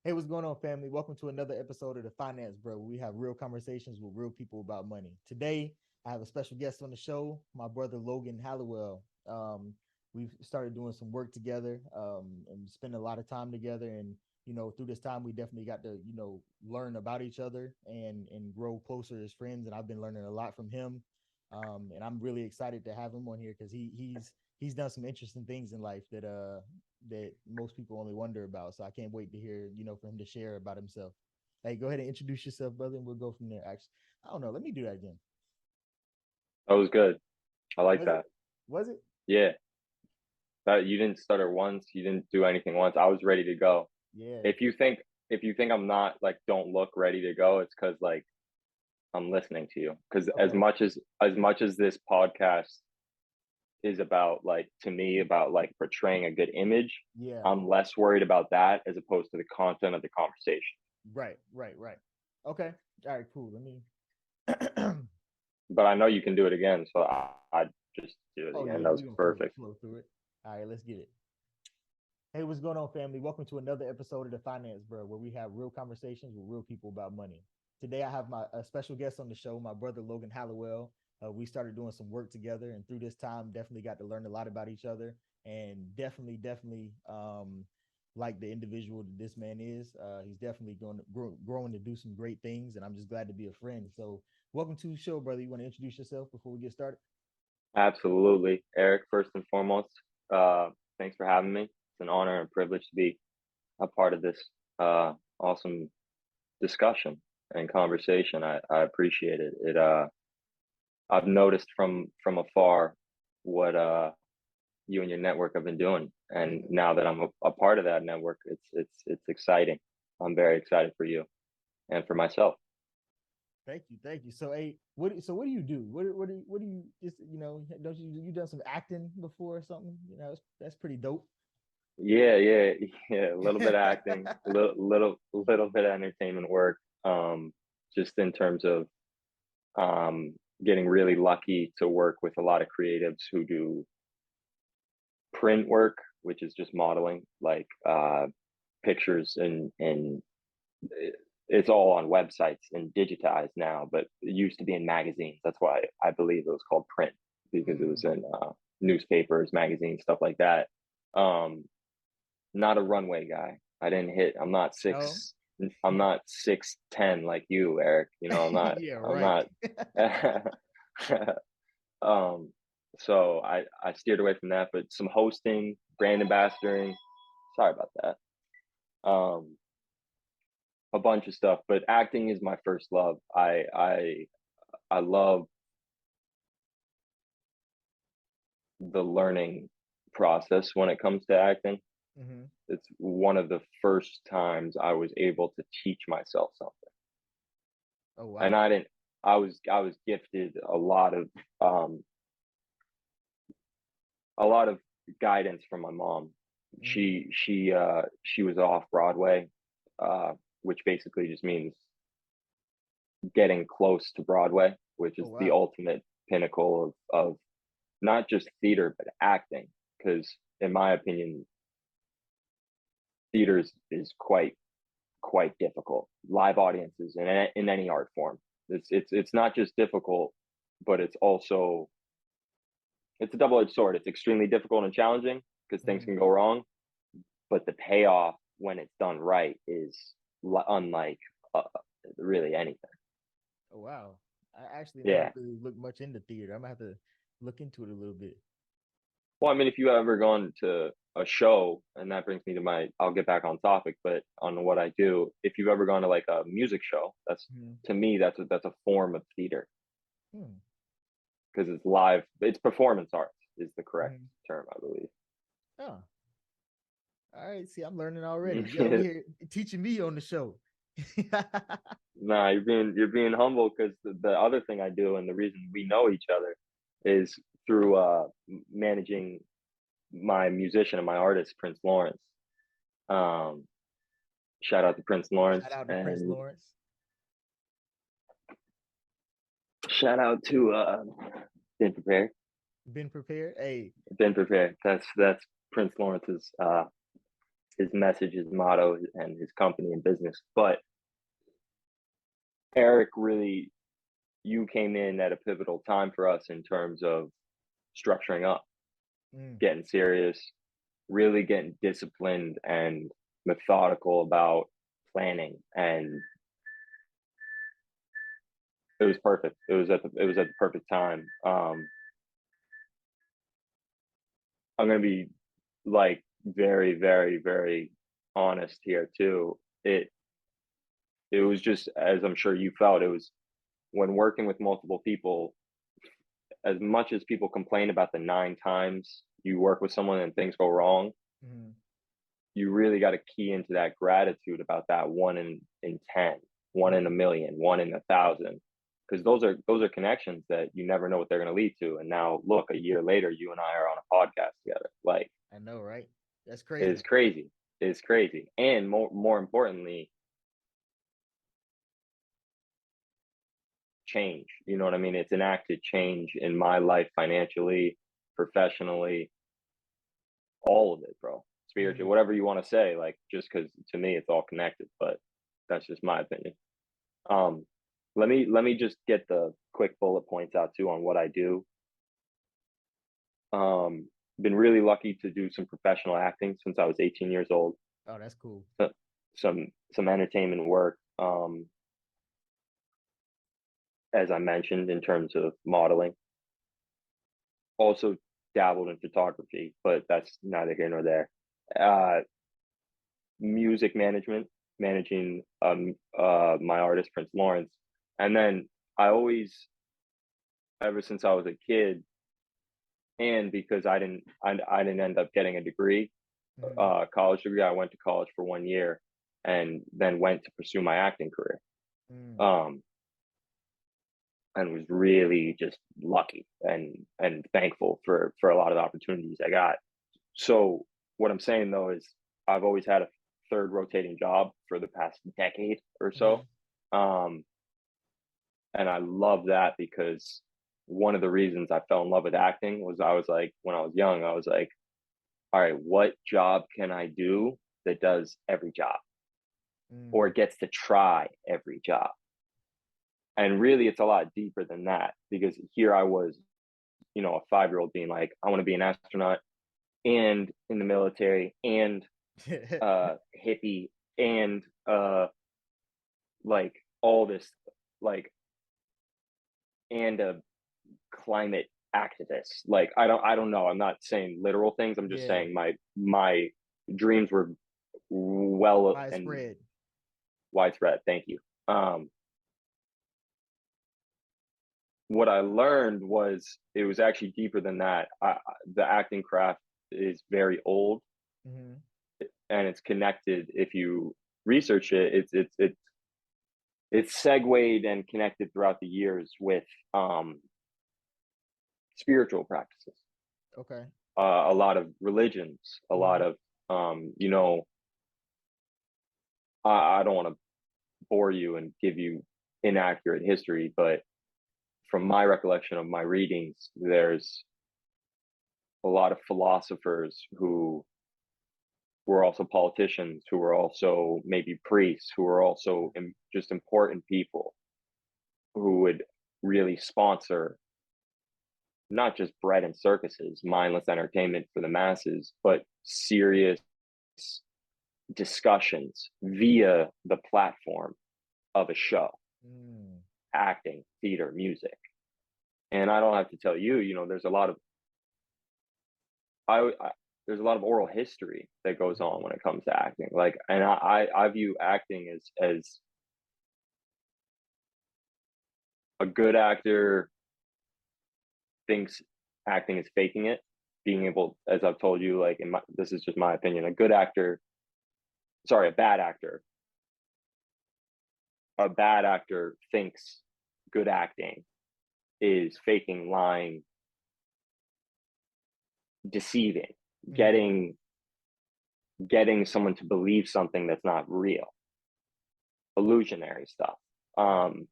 Hey, what's going on, family? Welcome to another episode of the Finance Bro, where we have real conversations with real people about money. Today, I have a special guest on the show, my brother Logan Hallowell. We've started doing some work together, and spending a lot of time together. And through this time, we definitely got to learn about each other and grow closer as friends. And I've been learning a lot from him. And I'm really excited to have him on here because he's done some interesting things in life that most people only wonder about. So I can't wait to hear, for him to share about himself. Hey, go ahead and introduce yourself, brother, and we'll go from there. Actually, I don't know. Let me do that again. That was good. I like Was it? that. Was it? Yeah. That you didn't stutter once, you didn't do anything once. I was ready to go. Yeah. If you think if you think I'm not like don't look ready to go, it's because like I'm listening to you. Because as Okay. much as this podcast is about like to me about like portraying a good image, Yeah. I'm less worried about that as opposed to the content of the conversation. Right. Right. Right. Okay. All right. Cool. Let me. But I know you can do it again, so I just do it Oh again. yeah, That was we're gonna flow perfect. flow through it. All right, let's get it. Hey, what's going on, family? Welcome to another episode of the Finance Bro, where we have real conversations with real people about money. Today, I have my a special guest on the show, my brother Logan Hallowell. We started doing some work together, and through this time, definitely got to learn a lot about each other, and definitely, like the individual that this man is. He's definitely going to growing to do some great things, and I'm just glad to be a friend. So, welcome to the show, brother. You want to introduce yourself before we get started? Absolutely. Eric, first and foremost, uh, thanks for having me. It's an honor and privilege to be a part of this awesome discussion and conversation. I appreciate it. I've noticed from afar what you and your network have been doing. And Yeah. now that I'm a part of that network, it's exciting. I'm very excited for you and for myself. Thank you. So, hey, what do you do? What do you just don't you done some acting before or something? That's pretty dope. Yeah. Yeah. A little bit of acting, little bit of entertainment work. Just in terms of um, getting really lucky to work with a lot of creatives who do print work, which is just modeling, like pictures and it's all on websites and digitized now, but it used to be in magazines. That's why I believe it was called print because it was Mm. in newspapers, magazines, stuff like that. Um, Not a runway guy. I didn't hit. I'm not No. six. I'm not 6'10" like you, Eric. I'm not. Yeah, I'm right. not. um. So I steered away from that, but some hosting, brand ambassadoring. Sorry about that. A bunch of stuff, but acting is my first love. I love the learning process when it comes to acting. Hmm. It's one of the first times I was able to teach myself something. Oh And wow. I didn't I was gifted um a lot of guidance from my mom. Hmm. She was off Broadway, uh which basically just means getting close to Broadway, which Oh is the wow. ultimate pinnacle of not just theater but acting, because in my opinion theater is quite difficult. Live audiences in any art form. It's not just difficult, but it's a double edged sword. It's extremely difficult and challenging because things Hmm. can go wrong, but the payoff when it's done right is unlike uh, really anything. Oh wow. I actually never Yeah. really looked much into theater. I'm gonna have to look into it a little bit. Well, I mean, if you ever gone to a show, and that brings me to I'll get back on topic, but on what I do, if you've ever gone to like a music show, that's Hmm. to me that's a form of theater Hmm. because it's live. It's performance arts is the correct Hmm. term, I believe. Oh, all right. See, I'm learning already. You over here teaching me on the show. Nah, you're being humble because the other thing I do and the reason we know each other is through managing my musician and my artist Prince Lawrence. Um, Shout out to Prince Shout Lawrence out to Prince and Lawrence. shout out to Been Prepared. Been prepared. Hey, Been Prepared. That's Prince Lawrence's his message, his motto, and his company and business. But Eric, really, you came in at a pivotal time for us in terms of structuring up, Mm. getting serious, really getting disciplined and methodical about planning. And it was perfect. It was at the perfect time. I'm gonna be like very, very, very honest here too. It was just, as I'm sure you felt, it was when working with multiple people, as much as people complain about the 9 times you work with someone and things go wrong, Mm. you really got to key into that gratitude about that one in 10, one in a Mm. million, one in 1,000. Because those are connections that you never know what they're going to lead to. And now look, a year later, you and I are on a podcast together. Like, I know, right? That's crazy. it's crazy. It's crazy. And more importantly, change. You know what I mean? It's enacted change in my life financially, professionally, all of it, bro. Spiritual, Mm. whatever you want to say, like, just because to me it's all connected, but that's just my opinion. Um, let me just get the quick bullet points out too on what I do. Been really lucky to do some professional acting since I was 18 years old. Oh, that's cool. So- some entertainment work, as I mentioned, in terms of modeling. Also dabbled in photography, but that's neither here nor there. Uh, Music management, managing my artist Prince Lawrence, and then I always, ever since I was a kid, and because I didn't end up getting a degree, Mm. college degree. I went to college for 1 year, and then went to pursue my acting career. Mm. Um, and was really just lucky and thankful for a lot of the opportunities I got. So what I'm saying though is I've always had a third rotating job for the past decade or so. Mm. Um, and I love that because one of the reasons I fell in love with acting was I was like, when I was young, I was like, all right, what job can I do that does every job or Mm. gets to try every job? And really, it's a lot deeper than that because here I was, a 5-year-old being like, I want to be an astronaut and in the military and hippie and like all this, like, and a climate activist. Like, I don't know. I'm not saying literal things. I'm just Yeah, saying my dreams were well and widespread. widespread. Thank you. Um, what I learned was it was actually deeper than that. The acting craft is very old Mm. and it's connected. If you research it, it's segued and connected throughout the years with um, spiritual practices, Okay. a lot of religions, a lot Mm. of I don't want to bore you and give you inaccurate history, but from my recollection of my readings, there's a lot of philosophers who were also politicians, who were also maybe priests, who were also just important people who would really sponsor not just bread and circuses, mindless entertainment for the masses, but serious discussions via the platform of a show, Mm. acting, theater, music. And I don't have to tell you, there's a lot of I there's a lot of oral history that goes on when it comes to acting. Like, and I view acting as a good actor thinks acting is faking it. Being able, as I've told you, like this is just my opinion, a bad actor, thinks good acting is faking, lying, deceiving, Mm. getting getting someone to believe something that's not real, illusionary stuff. Um,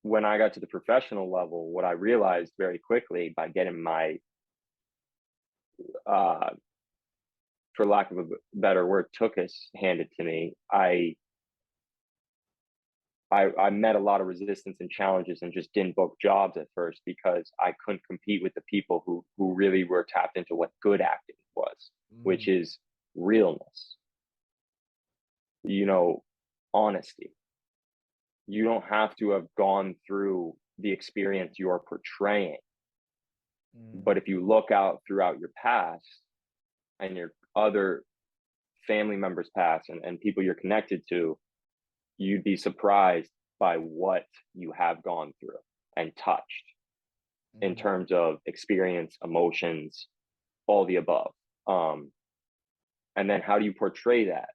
when I got to the professional level, what I realized very quickly by getting my uh, for lack of a better word, took us handed to me, I met a lot of resistance and challenges and just didn't book jobs at first because I couldn't compete with the people who really were tapped into what good acting was, which Mm, is realness, you know, honesty. You don't have to have gone through the experience you're portraying. mm, But if you look out throughout your past and your other family members' past and people you're connected to, you'd be surprised by what you have gone through and touched in mm, terms of experience, emotions, all the above. Um, and then how do you portray that?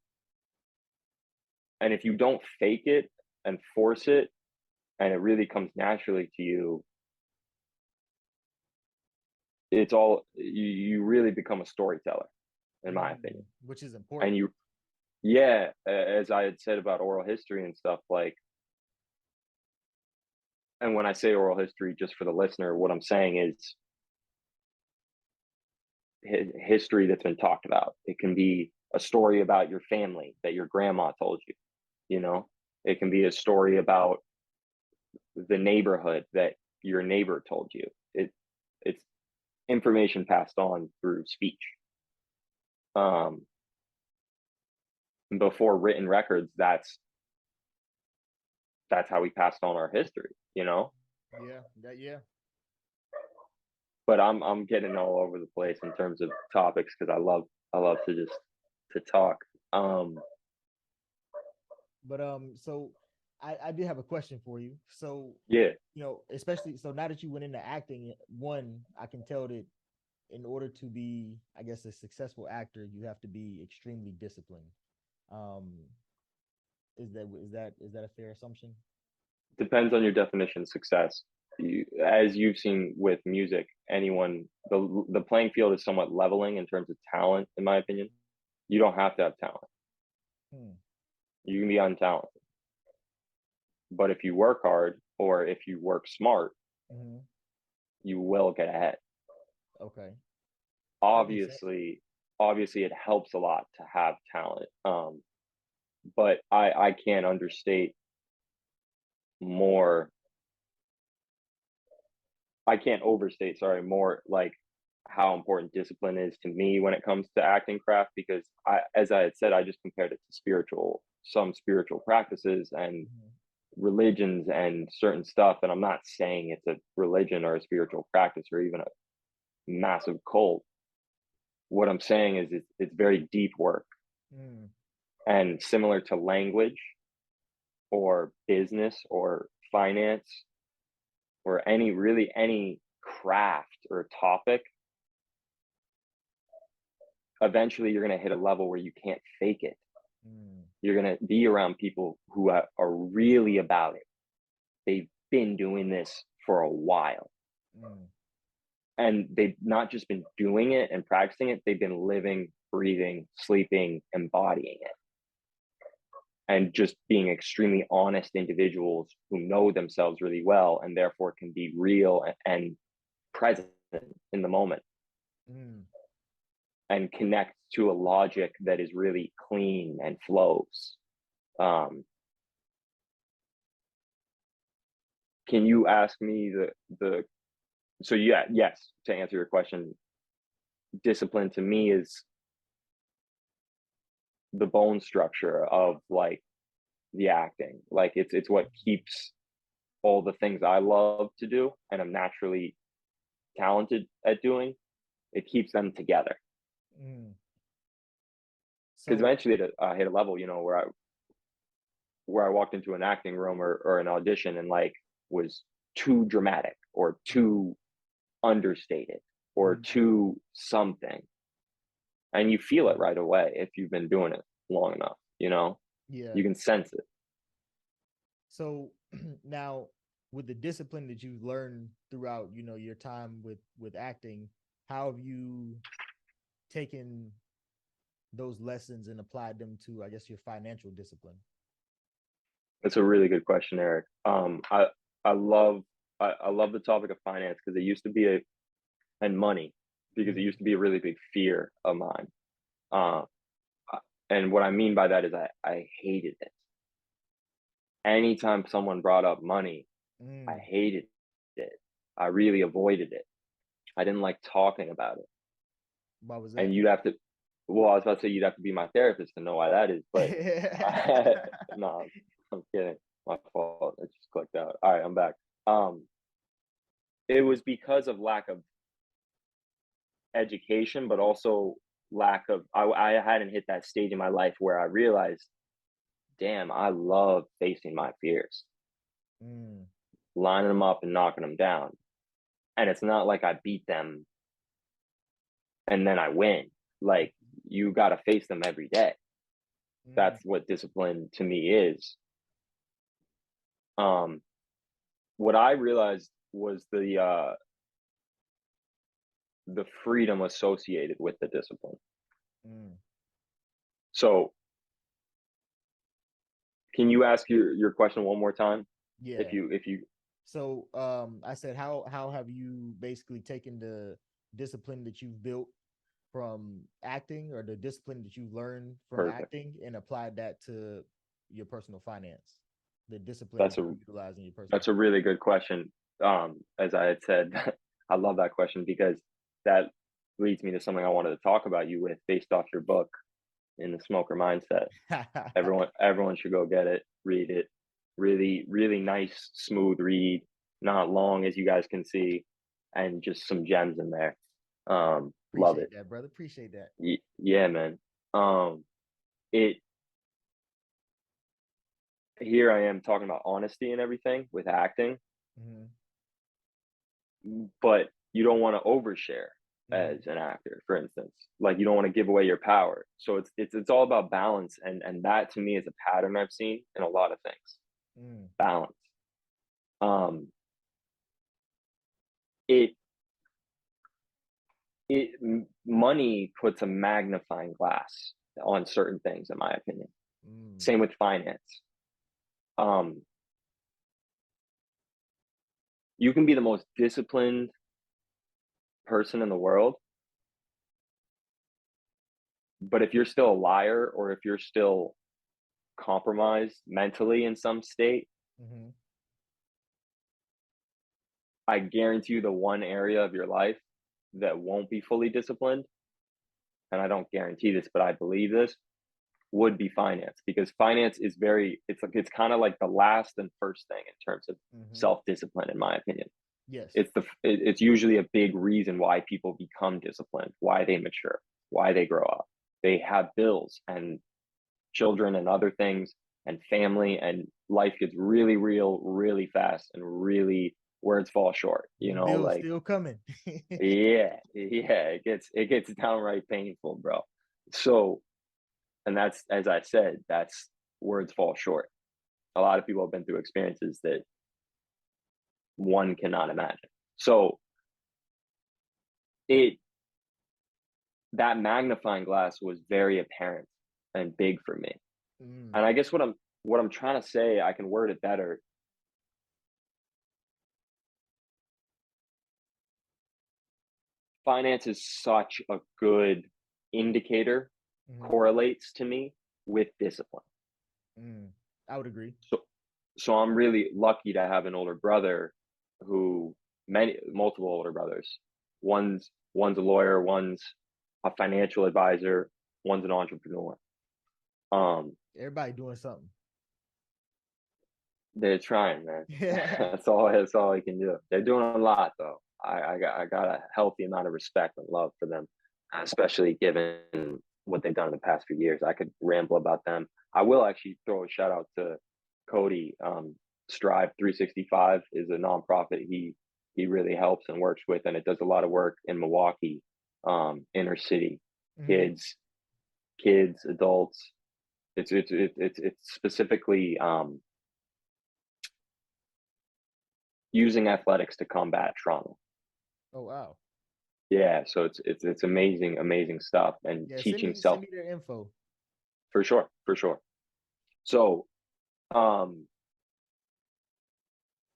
And if you don't fake it and force it, and it really comes naturally to you, it's all you really become a storyteller, in my opinion. which is And important. you, yeah, as I had said about oral history and stuff, like, and when I say oral history, just for the listener, what I'm saying is history that's been talked about. It can be a story about your family that your grandma told you, you know, it can be a story about the neighborhood that your neighbor told you. It's information passed on through speech. Um, before written records, that's how we passed on our history, you know. Yeah, yeah. But I'm getting all over the place in terms of topics because I love to just to talk. Um, But so I did have a question for you. So, yeah, especially so now that you went into acting, one, I can tell that in order to be, I guess, a successful actor, you have to be extremely disciplined. Um, is that a fair assumption? depends on your definition of success. As you've seen with music, anyone the playing field is somewhat leveling in terms of talent, in my opinion. You don't have to have talent. Hmm. You can be untalented, but if you work hard or if you work smart, Mm-hmm. you will get ahead. Okay, that makes sense. Obviously, obviously, it helps a lot to have talent. But I can't understate more. I can't overstate, sorry, more like how important discipline is to me when it comes to acting craft because as I had said, I just compared it to some spiritual practices and Mm-hmm. religions and certain stuff. And I'm not saying it's a religion or a spiritual practice or even a massive cult. What I'm saying is it's very deep work Mm, and similar to language or business or finance or any craft or topic, eventually you're going to hit a level where you can't fake it. mm, You're going to be around people who are really about it. They've been doing this for a while. mm. And they've not just been doing it and practicing it, they've been living, breathing, sleeping, embodying it. And just being extremely honest individuals who know themselves really well and therefore can be real and present in the moment Mm. and connect to a logic that is really clean and flows. Um, can you ask me the so yeah, yes, to answer your question, discipline to me is the bone structure of like the acting. Like it's what keeps all the things I love to do and I'm naturally talented at doing. It keeps them together. Mm. Because So, eventually I hit a level, where I walked into an acting room or an audition and like was too dramatic or too understated or mm, too something. And you feel it mm, right away if you've been doing it long enough, yeah. you can sense it. So now, with the discipline that you've learned throughout, your time with acting, how have you taken those lessons and applied them to, I guess, your financial discipline? It's a really good question, Eric. I love I love the topic of finance because it used to be and money because it Mm-hmm. used to be a really big fear of mine. Uh, and what I mean by that is I hated it. Anytime someone brought up money, I Mm. hated it. I really avoided it. I didn't like talking about it. Why was And that? you'd have to, well, I was about to say you'd have to be my therapist to know why that is, but no, I'm kidding. My fault. It just clicked out. All right, I'm back. Um, it was because of lack of education, but also lack of, I hadn't hit that stage in my life where I realized, damn, I love facing my fears, Mm. lining them up and knocking them down. And it's not like I beat them and then I win. Like, you got to face them every day. Mm. That's what discipline to me is. Um, what I realized was the freedom associated with the discipline. Mm. So, can you ask your question one more time? Yeah. If you So I said how have you basically taken the discipline that you've built from acting or the discipline that you've learned from perfect. acting and applied that to your personal finance? The discipline That's that a you utilize in your personal that's a really good question. As I had said, I love that question because that leads me to something I wanted to talk about you with based off your book in the smoker mindset. finance. Everyone should go get it, read it. Really, really nice, smooth read, not long as you guys can see, and just some gems in there. Love it. Appreciate that, brother. Appreciate that. Yeah, man. Um, it here I am talking about honesty and everything with acting, Mm-hmm. but you don't want to overshare Mm-hmm. as an actor, for instance. Like, you don't want to give away your power. So it's all about balance, and that to me is a pattern I've seen in a lot of things. Mm. Balance. Um, it money puts a magnifying glass on certain things, in my opinion. Mm. Same with finance. Um, you can be the most disciplined person in the world, but if you're still a liar or if you're still compromised mentally in some state, Mm-hmm. I guarantee you the one area of your life that won't be fully disciplined, and I don't guarantee this, but I believe this, would be finance, because finance is it's kind of like the last and first thing in terms of Mm-hmm. self-discipline, in my opinion. Yes. It's usually a big reason why people become disciplined, why they mature, why they grow up. They have bills and children and other things and family, and life gets really real really fast, and really words fall short, Them bills like, still coming. yeah, it gets downright painful, bro. So, and that's, as I said, that's words fall short. A lot of people have been through experiences that one cannot imagine. So it that magnifying glass was very apparent and big for me. Mm. And I guess what I'm trying to say, I can word it better. Finance is such a good indicator, Mm-hmm. correlates to me with discipline. Mm. I would agree. So so I'm really lucky to have an older brother who many multiple older brothers. One's a lawyer, one's a financial advisor, one's an entrepreneur. Um, Everybody doing something. they're trying, man. Yeah. That's all I can do. They're doing a lot though. I got a healthy amount of respect and love for them, especially given what they've done in the past few years. I could ramble about them. I will actually throw a shout out to Cody. Strive 365 is a nonprofit he really helps and works with, and it does a lot of work in Milwaukee, inner city, Mm-hmm. kids, adults. It's specifically using athletics to combat trauma. Oh wow. Yeah, so it's amazing stuff, and Yeah. Send teaching me self, their info. for sure, for sure. So, um,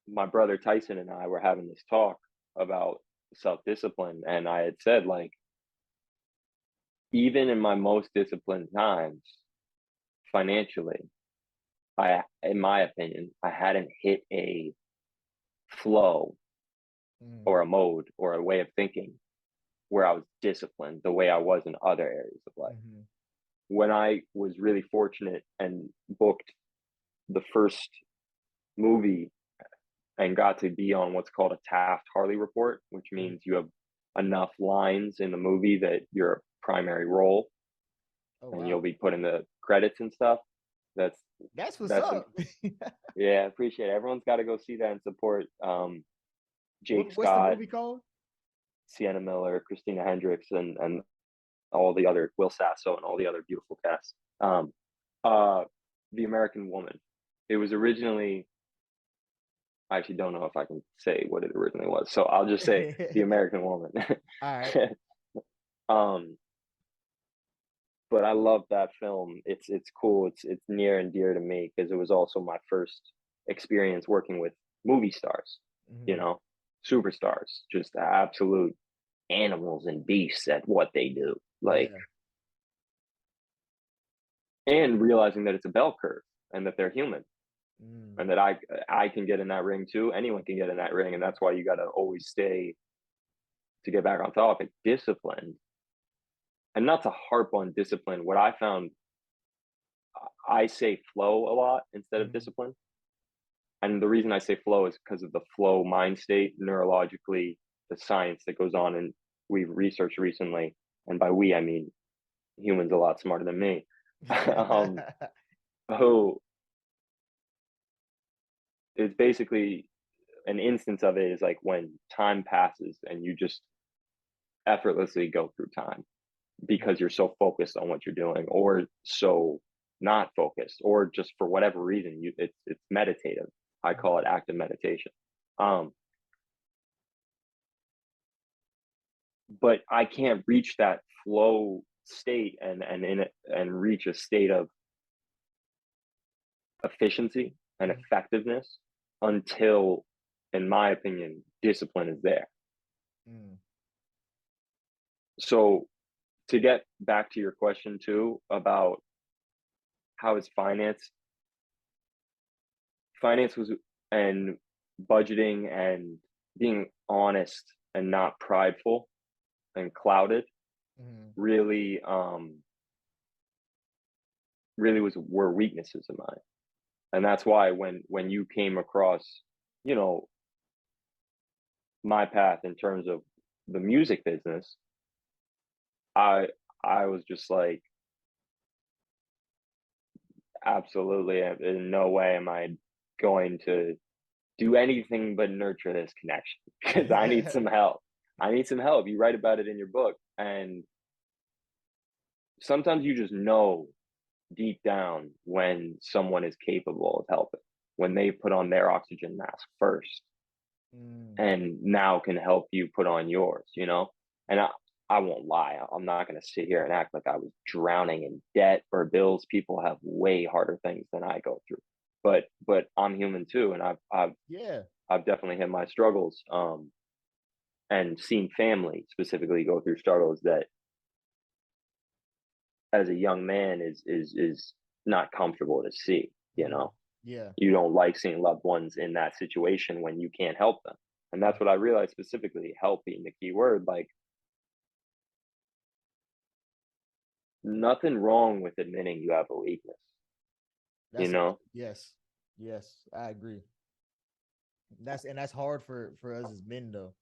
my brother Tyson and I were having this talk about self discipline, and I had said, like, even in my most disciplined times, financially, in my opinion, I hadn't hit a flow Mm, or a mode or a way of thinking where I was disciplined the way I was in other areas of life. mm-hmm. When I was really fortunate and booked the first movie and got to be on what's called a Taft Hartley report, which Mm. means you have enough lines in the movie that you're a primary role Oh and you'll wow, be put in the credits and stuff. That's that's what's that's up. yeah, I appreciate it. Everyone's got to go see that and support Jake What's the Scott, movie called? Sienna Miller, Christina Hendricks, and all the other Will Sasso and all the other beautiful cast. Uh, The American Woman. It was originally. I actually don't know if I can say what it originally was, so I'll just say The American Woman. All right. um, but I love that film. It's cool. It's near and dear to me because it was also my first experience working with movie stars. You Mm-hmm. know, superstars, just absolute animals and beasts at what they do. Like, Yeah. and realizing that it's a bell curve and that they're human Mm, and that I can get in that ring too. Anyone can get in that ring, and that's why you got to always stay, to get back on topic, disciplined, and not to harp on discipline. What I found, I say flow a lot instead of mm-hmm. discipline. And the reason I say flow is because of the flow mind state, neurologically, the science that goes on. And we've researched recently, and by we, I mean humans a lot smarter than me, um, who is basically an instance of it is like when time passes and you just effortlessly go through time because you're so focused on what you're doing, or so not focused, or just for whatever reason it's meditative. I call it active meditation. um but I can't reach that flow state and reach a state of efficiency and Mm, effectiveness until, in my opinion, discipline is there. mm, So to get back to your question too about how is finance was, and budgeting and being honest and not prideful and clouded, mm, really really were weaknesses of mine. And that's why when you came across, you know, my path in terms of the music business, i I was just like, absolutely, in no way am I going to do anything but nurture this connection because I need mm. some help. I need some help. You write about it in your book. And sometimes you just know deep down when someone is capable of helping, when they put on their oxygen mask first Mm, and now can help you put on yours, you know? And I won't lie. I'm not going to sit here and act like I was drowning in debt or bills. People have way harder things than I go through. But I'm human too, and yeah. I've definitely had my struggles, and seen family specifically go through struggles that, as a young man, is not comfortable to see. You Mm, know, yeah. you don't like seeing loved ones in that situation when you can't help them, and that's what I realized specifically. Help being the key word. Like, nothing wrong with admitting you have a weakness. You That's a know, yes. Yes, I agree. That's hard for us as men though.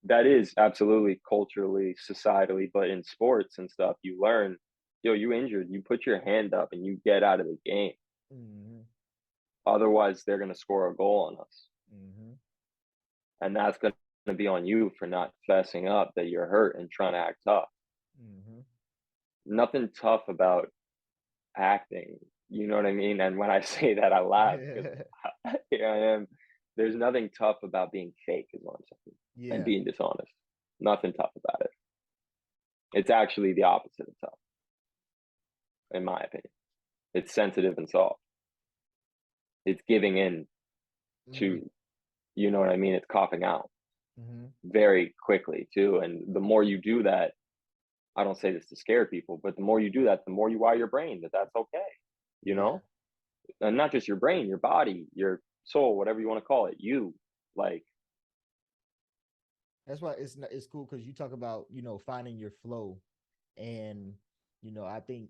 that is absolutely culturally, societally, but in sports and stuff, you learn. Yo, you injured, you put your hand up and you get out of the game. Mm-hmm. Otherwise, they're going to score a goal on us. Mm-hmm. And that's going to be on you for not fessing up that you're hurt and trying to act tough. Mm-hmm. Nothing tough about acting. You know what I mean? And when I say that, I laugh because here I am. There's nothing tough about being fake, is what I'm saying, and Yeah. being dishonest. Nothing tough about it. It's actually the opposite of tough, in my opinion. It's sensitive and soft. It's giving in Mm-hmm. to, you know what I mean? It's coughing out Mm-hmm. very quickly too. And the more you do that, I don't say this to scare people, but the more you do that, the more you wire your brain that that's okay, you Yeah. know? And not just your brain, your body, your soul, whatever you want to call it, you like, That's why it's cool because you talk about, finding your flow, and I think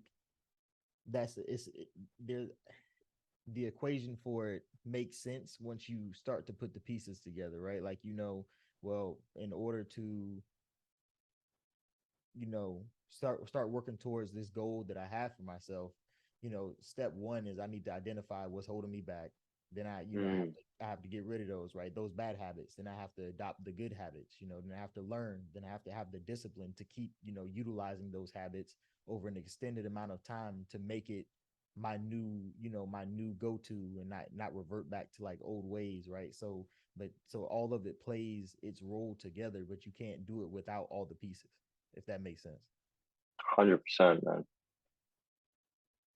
that's there the equation for it makes sense once you start to put the pieces together, right? Like, well, in order to, start working towards this goal that I have for myself, step one is I need to identify what's holding me back. Then mm, I have to get rid of those, right? Those bad habits. Then I have to adopt the good habits, then I have to learn, then I have to have the discipline to keep, utilizing those habits over an extended amount of time to make it my new go-to, and not revert back to like old ways, right? So all of it plays its role together, but you can't do it without all the pieces, if that makes sense. 100%, man.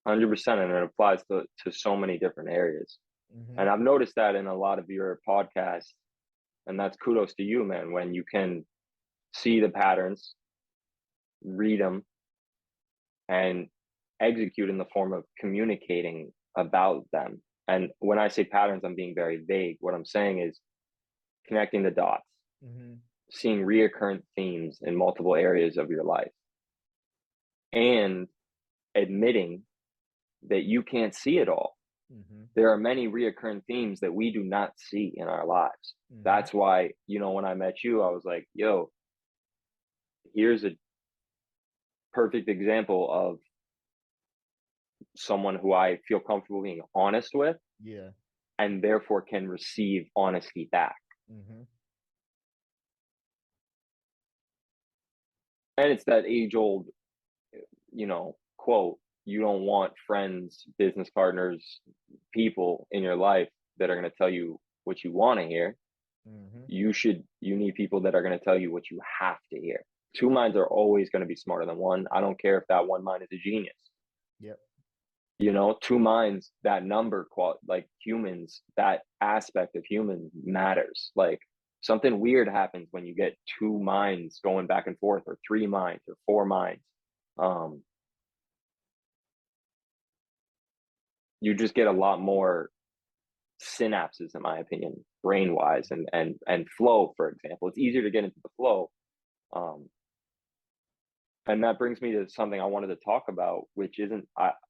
100%. And it applies to so many different areas. Mm-hmm. And I've noticed that in a lot of your podcasts, and that's kudos to you, man, when you can see the patterns, read them, and execute in the form of communicating about them. And when I say patterns, I'm being very vague. What I'm saying is connecting the dots, Mm-hmm. seeing reoccurrent themes in multiple areas of your life, and admitting that you can't see it all. Mm-hmm. There are many reoccurring themes that we do not see in our lives. Mm-hmm. That's why, when I met you, I was like, yo, here's a perfect example of someone who I feel comfortable being honest with Yeah. and therefore can receive honesty back. Mm-hmm. And it's that age old, quote, you don't want friends, business partners, people in your life that are going to tell you what you want to hear. Mm-hmm. You need people that are going to tell you what you have to hear. Two minds are always going to be smarter than one. I don't care if that one mind is a genius. Yep. Two minds, that number, like humans, that aspect of human matters. Like something weird happens when you get two minds going back and forth, or three minds, or four minds. Um, you just get a lot more synapses, in my opinion, brain wise, and flow. For example, it's easier to get into the flow. Um, and that brings me to something I wanted to talk about, which isn't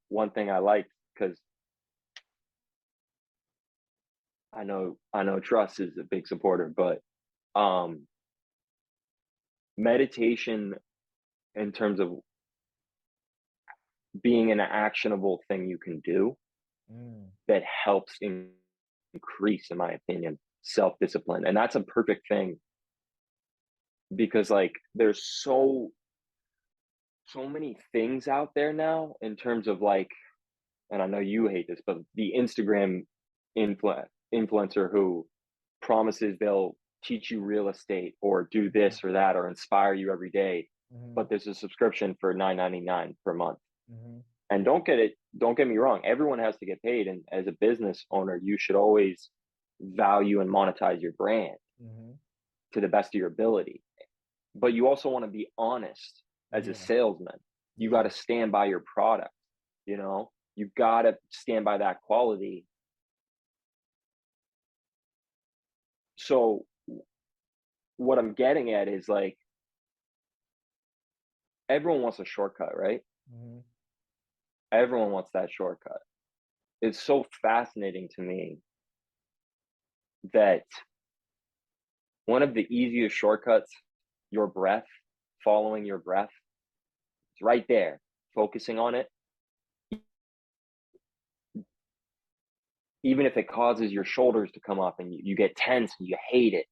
one thing I like, because I know trust is a big supporter, but um, meditation, in terms of being an actionable thing you can do Mm. that helps increase, in my opinion, self-discipline. And that's a perfect thing, because like there's so many things out there now in terms of like, and I know you hate this, but the Instagram influencer who promises they'll teach you real estate or do this or that or inspire you every day, Mm-hmm. but there's a subscription for $9.99 per month. Mm-hmm. And don't get me wrong, everyone has to get paid, and as a business owner, you should always value and monetize your brand Mm-hmm. to the best of your ability. But you also want to be honest as a Yeah. salesman. You got Yeah. to stand by your product, you got to stand by that quality. So what I'm getting at is like, everyone wants a shortcut, right? Mm-hmm. Everyone wants that shortcut. It's so fascinating to me that one of the easiest shortcuts, your breath, following your breath, it's right there, focusing on it. Even if it causes your shoulders to come up and you get tense and you hate it,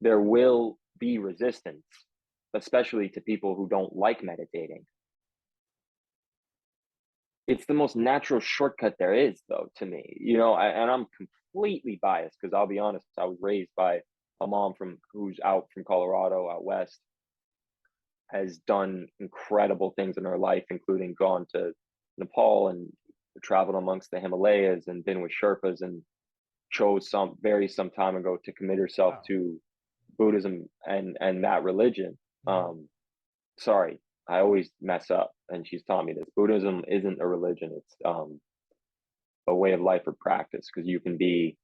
there will be resistance, especially to people who don't like meditating. It's the most natural shortcut there is, though, to me. And I'm completely biased because I'll be honest, I was raised by a mom who's out from Colorado, out west, has done incredible things in her life, including gone to Nepal and traveled amongst the Himalayas and been with Sherpas, and chose some time ago to commit herself Wow. to Buddhism and that religion. Mm-hmm. Sorry, I always mess up, and she's taught me this. Buddhism isn't a religion; it's a way of life or practice. Because you can be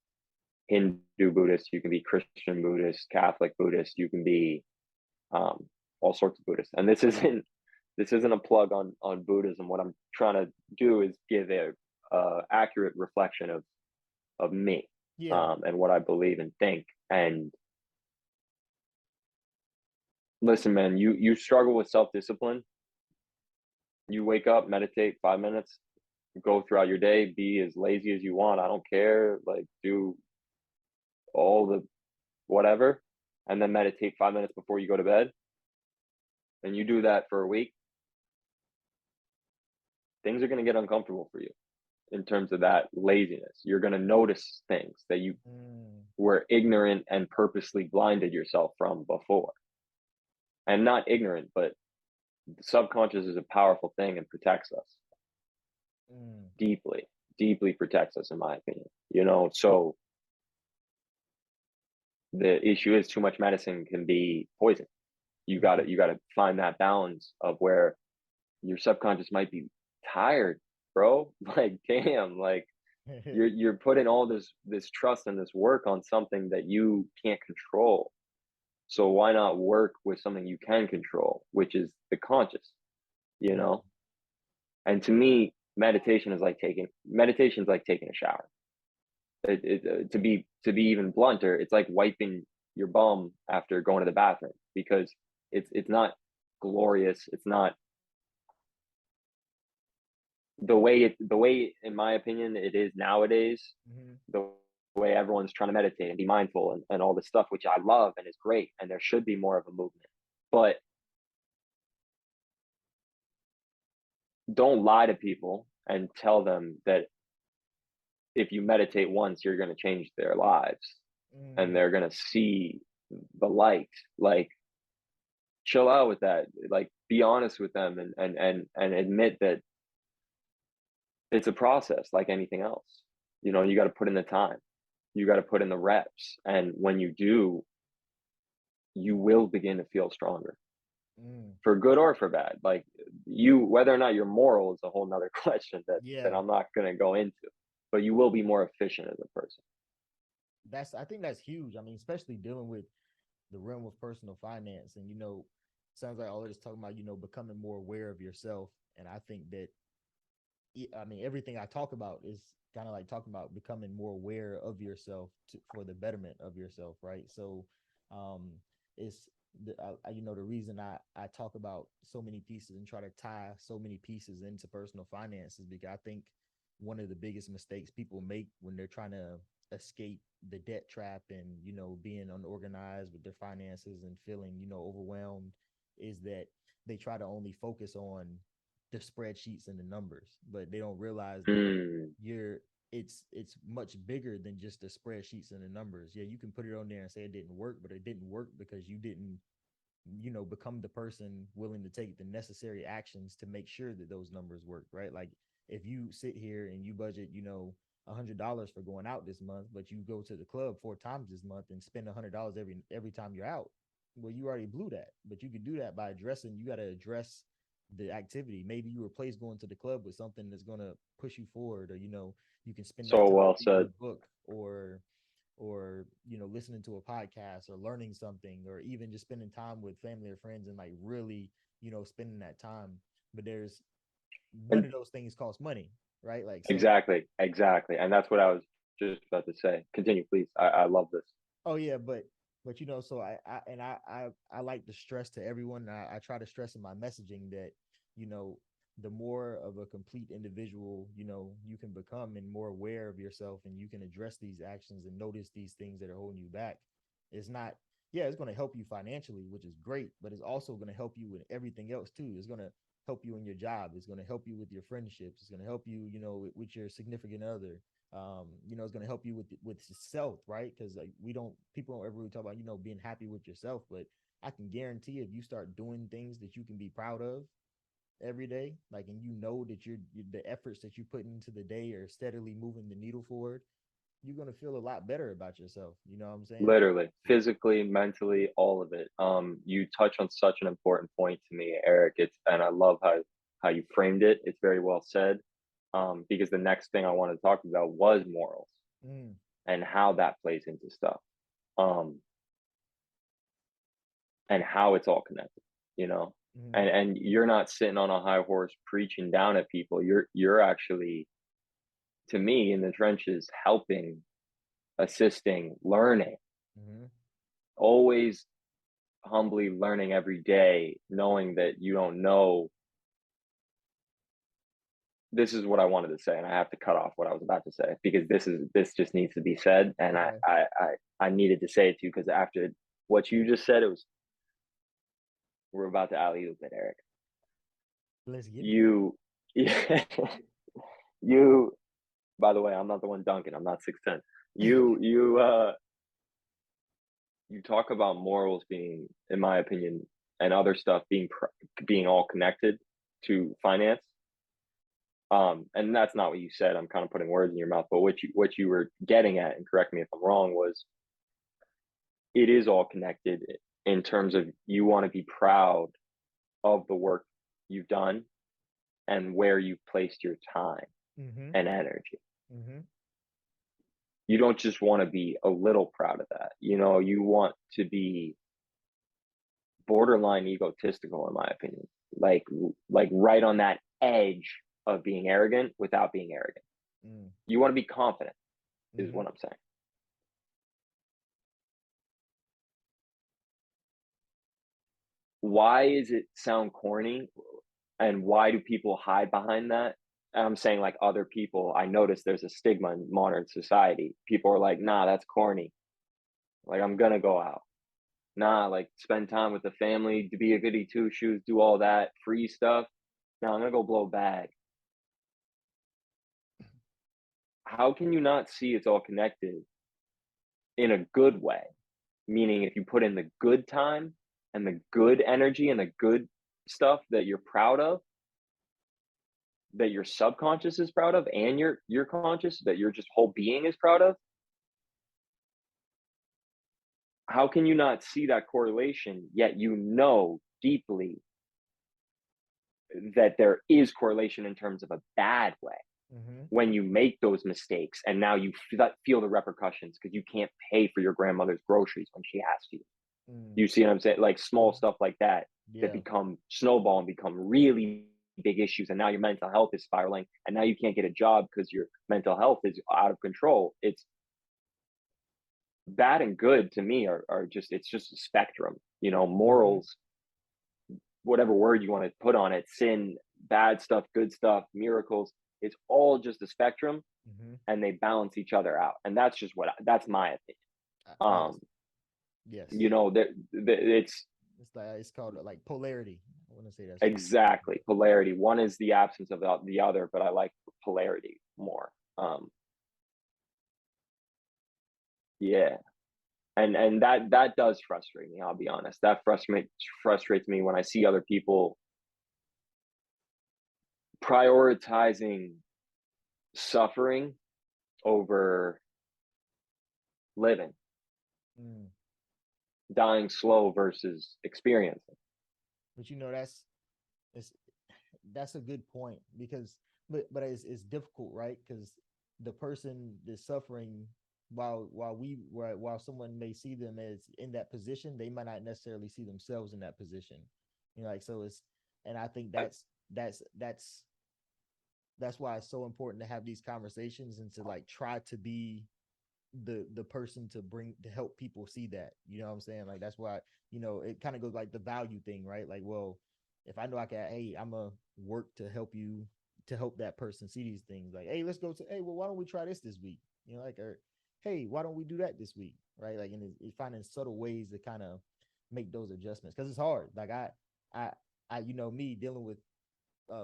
Hindu Buddhist, you can be Christian Buddhist, Catholic Buddhist, you can be um, all sorts of Buddhists. And this isn't a plug on Buddhism. What I'm trying to do is give a accurate reflection of me, Yeah. and what I believe and think. And listen, man, you struggle with self discipline. You wake up, meditate 5 minutes, go throughout your day, be as lazy as you want. I don't care. Like, do all the whatever, and then meditate 5 minutes before you go to bed. And you do that for a week, things are going to get uncomfortable for you in terms of that laziness. You're going to notice things that you Mm, were ignorant and purposely blinded yourself from before. And not ignorant, but the subconscious is a powerful thing and protects us mm, deeply, deeply protects us, in my opinion. So the issue is too much medicine can be poison. You gotta find that balance of where your subconscious might be tired, bro. Like, damn, like mm. you're putting all this trust and this work on something that you can't control. So why not work with something you can control, which is the conscious, you Mm, know? And to me, meditation is like taking a shower. To be even blunter, it's like wiping your bum after going to the bathroom, because it's not glorious. It's not the way in my opinion it is nowadays. mhm. The way everyone's trying to meditate and be mindful and all this stuff, which I love and is great, and there should be more of a movement. But don't lie to people and tell them that if you meditate once, you're going to change their lives and Mm, they're going to see the light. Like, chill out with that. Like, be honest with them, and admit that it's a process like anything else. You got to put in the time, you got to put in the reps, and when you do, you will begin to feel stronger, mm. for good or for bad. Like, whether or not you're moral is a whole nother question that Yeah, I'm not going to go into, but you will be more efficient as a person. I think that's huge. I mean, especially dealing with the realm of personal finance, and sounds like all this talking about becoming more aware of yourself. And I think that I mean, everything I talk about is kind of like talking about becoming more aware of yourself for the betterment of yourself, right? So, um, it's the reason I talk about so many pieces and try to tie so many pieces into personal finance is because I think one of the biggest mistakes people make when they're trying to escape the debt trap and being unorganized with their finances and feeling overwhelmed is that they try to only focus on the spreadsheets and the numbers, but they don't realize that Mm. you're it's much bigger than just the spreadsheets and the numbers. Yeah, you can put it on there and say it didn't work, but it didn't work because you didn't become the person willing to take the necessary actions to make sure that those numbers work, right? Like, if you sit here and you budget $100 for going out this month, but you go to the club 4 times this month and spend $100 every time you're out, well, you already blew that. But you can do that by addressing. You got to address the activity. Maybe you replace going to the club with something that's going to push you forward, or you can spend that So time well reading said. a book, or listening to a podcast, or learning something, or even just spending time with family or friends, and like really spending that time. But there's none And of those things cost money, right? Like, so exactly, and that's what I was just about to say. Continue, please. I love this. oh yeah, but so I like to stress to everyone, and I try to stress in my messaging that you know the more of a complete individual you can become, and more aware of yourself, and you can address these actions and notice these things that are holding you back. It's not, yeah, it's going to help you financially, which is great, but it's also going to help you with everything else too. It's going to help you in your job. It's going to help you with your friendships. It's going to help you with your significant other. It's going to help you with self, right? Because like people don't ever really talk about being happy with yourself, but I can guarantee if you start doing things that you can be proud of every day, like, and that the efforts that you put into the day are steadily moving the needle forward, you're gonna feel a lot better about yourself. You know what I'm saying? Literally, physically, mentally, all of it. You touch on such an important point to me, Eric. And I love how you framed it. It's very well said. Because the next thing I wanted to talk about was morals Mm, and how that plays into stuff. Um, and how it's all connected, you know. mm, And you're not sitting on a high horse preaching down at people. You're actually, to me, in the trenches, helping, assisting, learning, mm, always humbly learning every day, knowing that you don't know. This is what I wanted to say, and I have to cut off what I was about to say because this just needs to be said, and okay, I needed to say it to you because after what you just said, it was we're about to alley oop it, Eric. let's get it. You, you. By the way, I'm not the one dunking. I'm not 6'10". You you talk about morals being, in my opinion, and other stuff being all connected to finance. And that's not what you said. I'm kind of putting words in your mouth, but what you were getting at, and correct me if I'm wrong, was it is all connected in terms of you want to be proud of the work you've done and where you've placed your time Mm-hmm. and energy. Mm-hmm. You don't just want to be a little proud of that. You know, you want to be borderline egotistical, in my opinion. Like like right on that edge of being arrogant without being arrogant. Mm, You want to be confident, is mm-hmm. what I'm saying. Why is it sound corny, and why do people hide behind that? And I'm saying like other people. I notice there's a stigma in modern society. People are like, nah, that's corny. Like I'm gonna go out. Nah, like spend time with the family, to be a goody two shoes, do all that free stuff. Now I'm gonna go blow a bag. How can you not see it's all connected in a good way? Meaning, if you put in the good time and the good energy and the good stuff that you're proud of, that your subconscious is proud of, and your conscious, that your just whole being is proud of, how can you not see that correlation? Yet you know deeply that there is correlation in terms of a bad way Mm-hmm. when you make those mistakes, and now you feel the repercussions because you can't pay for your grandmother's groceries when she asks you. Mm, You see what I'm saying? Like small mm, stuff like that that yeah. become snowball and become really big issues. And now your mental health is spiraling, and now you can't get a job because your mental health is out of control. It's bad and good to me are just, it's just a spectrum. You know, Mm-hmm. morals, whatever word you want to put on it, sin, bad stuff, good stuff, miracles. It's all just a spectrum, Mm-hmm. and they balance each other out. And that's just that's my opinion. Yes. Um, Yes. you know, it's It's like it's called like polarity. I want to say that's what. exactly polarity. One is the absence of the other, but I like polarity more. Yeah, and that does frustrate me. I'll be honest. That frustrates me when I see other people prioritizing suffering over living, Mm. dying slow versus experiencing. But it's that's a good point because but it's difficult, right? Because the person that's suffering while someone may see them as in that position, they might not necessarily see themselves in that position. You know, like so it's and I think that's that's that's why it's so important to have these conversations and to like try to be the person to bring to help people see that. You know what I'm saying? Like that's why, it kind of goes like the value thing, right? Like, well, if I know I can, hey, I'm gonna work to help you to help that person see these things. Like, hey, let's go to, hey, well, why don't we try this week? Like, or hey, why don't we do that this week? Right? Like, and it's finding subtle ways to kind of make those adjustments because it's hard. Like I, me dealing with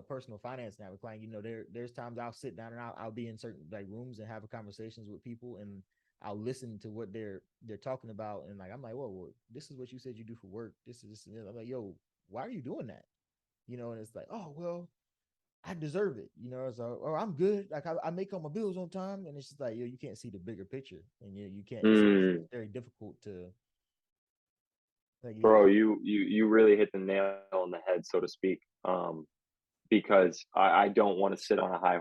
personal finance now with client, there's times I'll sit down and I'll be in certain like rooms and have conversations with people and I'll listen to what they're talking about and like I'm like, whoa, this is what you said you do for work. This is this. I'm like, yo, why are you doing that? And it's like, oh well, I deserve it, so, or I'm good. Like I make all my bills on time, and it's just like, you can't see the bigger picture, and you can't. It's Mm, very difficult to like. bro, you really hit the nail on the head, so to speak. Because I don't want to sit on a high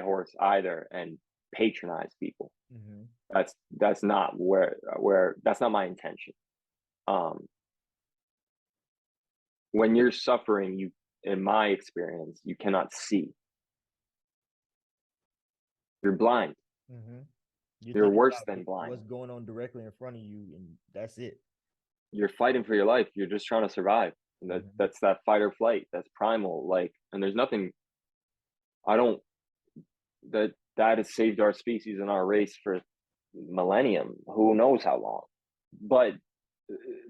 horse either and patronize people. Mm-hmm. That's not where that's not my intention. Um, when you're suffering, in my experience, you cannot see. You're blind. Mm-hmm. You're You're thinking worse about than blind. what's going on directly in front of you, and that's it. You're fighting for your life. You're just trying to survive. And Mm-hmm. that's that fight or flight. That's primal. Like, and there's nothing. I don't. That has saved our species and our race for millennium. Who knows how long? But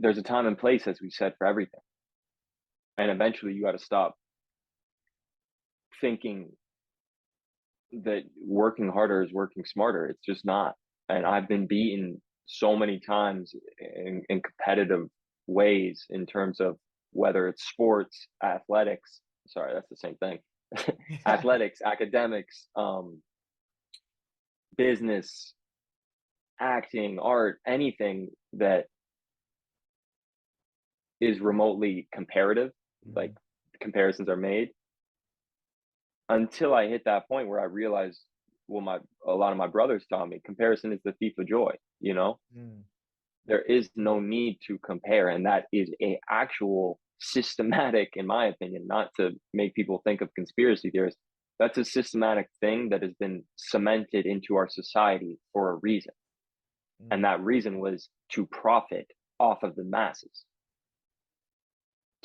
there's a time and place, as we said, for everything. And eventually, you got to stop thinking that working harder is working smarter. It's just not. And I've been beaten so many times in competitive ways in terms of whether it's sports, athletics. Sorry, that's the same thing. Athletics, academics, business, acting, art, anything that is remotely comparative, Mm-hmm. like comparisons are made, until I hit that point where I realized, well, a lot of my brothers taught me, comparison is the thief of joy. Mm-hmm. There is no need to compare, and that is a actual systematic, in my opinion, not to make people think of conspiracy theorists. That's a systematic thing that has been cemented into our society for a reason, and that reason was to profit off of the masses,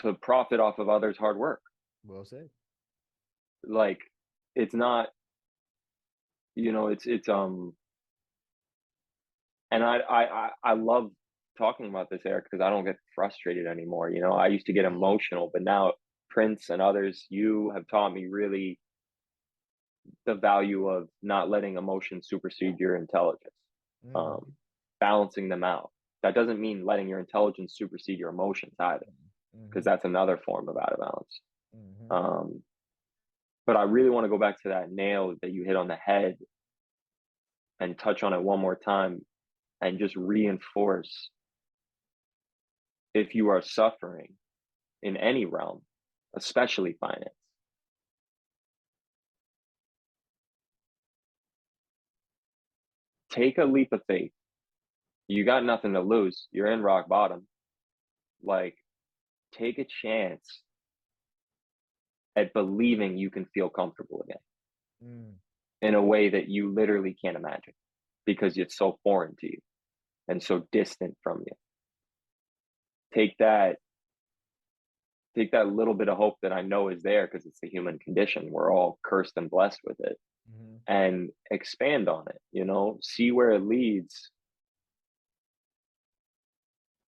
to profit off of others' hard work. Well said. Like, it's not, it's and I love talking about this, Eric, because I don't get frustrated anymore. I used to get emotional, but now Prince and others, you have taught me really the value of not letting emotion supersede your intelligence, um, Mm-hmm. balancing them out. That doesn't mean letting your intelligence supersede your emotions either, because Mm-hmm. that's another form of out of balance. Mm-hmm. Um, but I really want to go back to that nail that you hit on the head and touch on it one more time and just reinforce, if you are suffering in any realm, especially finance, take a leap of faith. You got nothing to lose. You're in rock bottom. Like, take a chance at believing you can feel comfortable again Mm. in a way that you literally can't imagine because it's so foreign to you and so distant from you. Take that take that little bit of hope that I know is there, because it's the human condition. We're all cursed and blessed with it, Mm-hmm. and expand on it, see where it leads,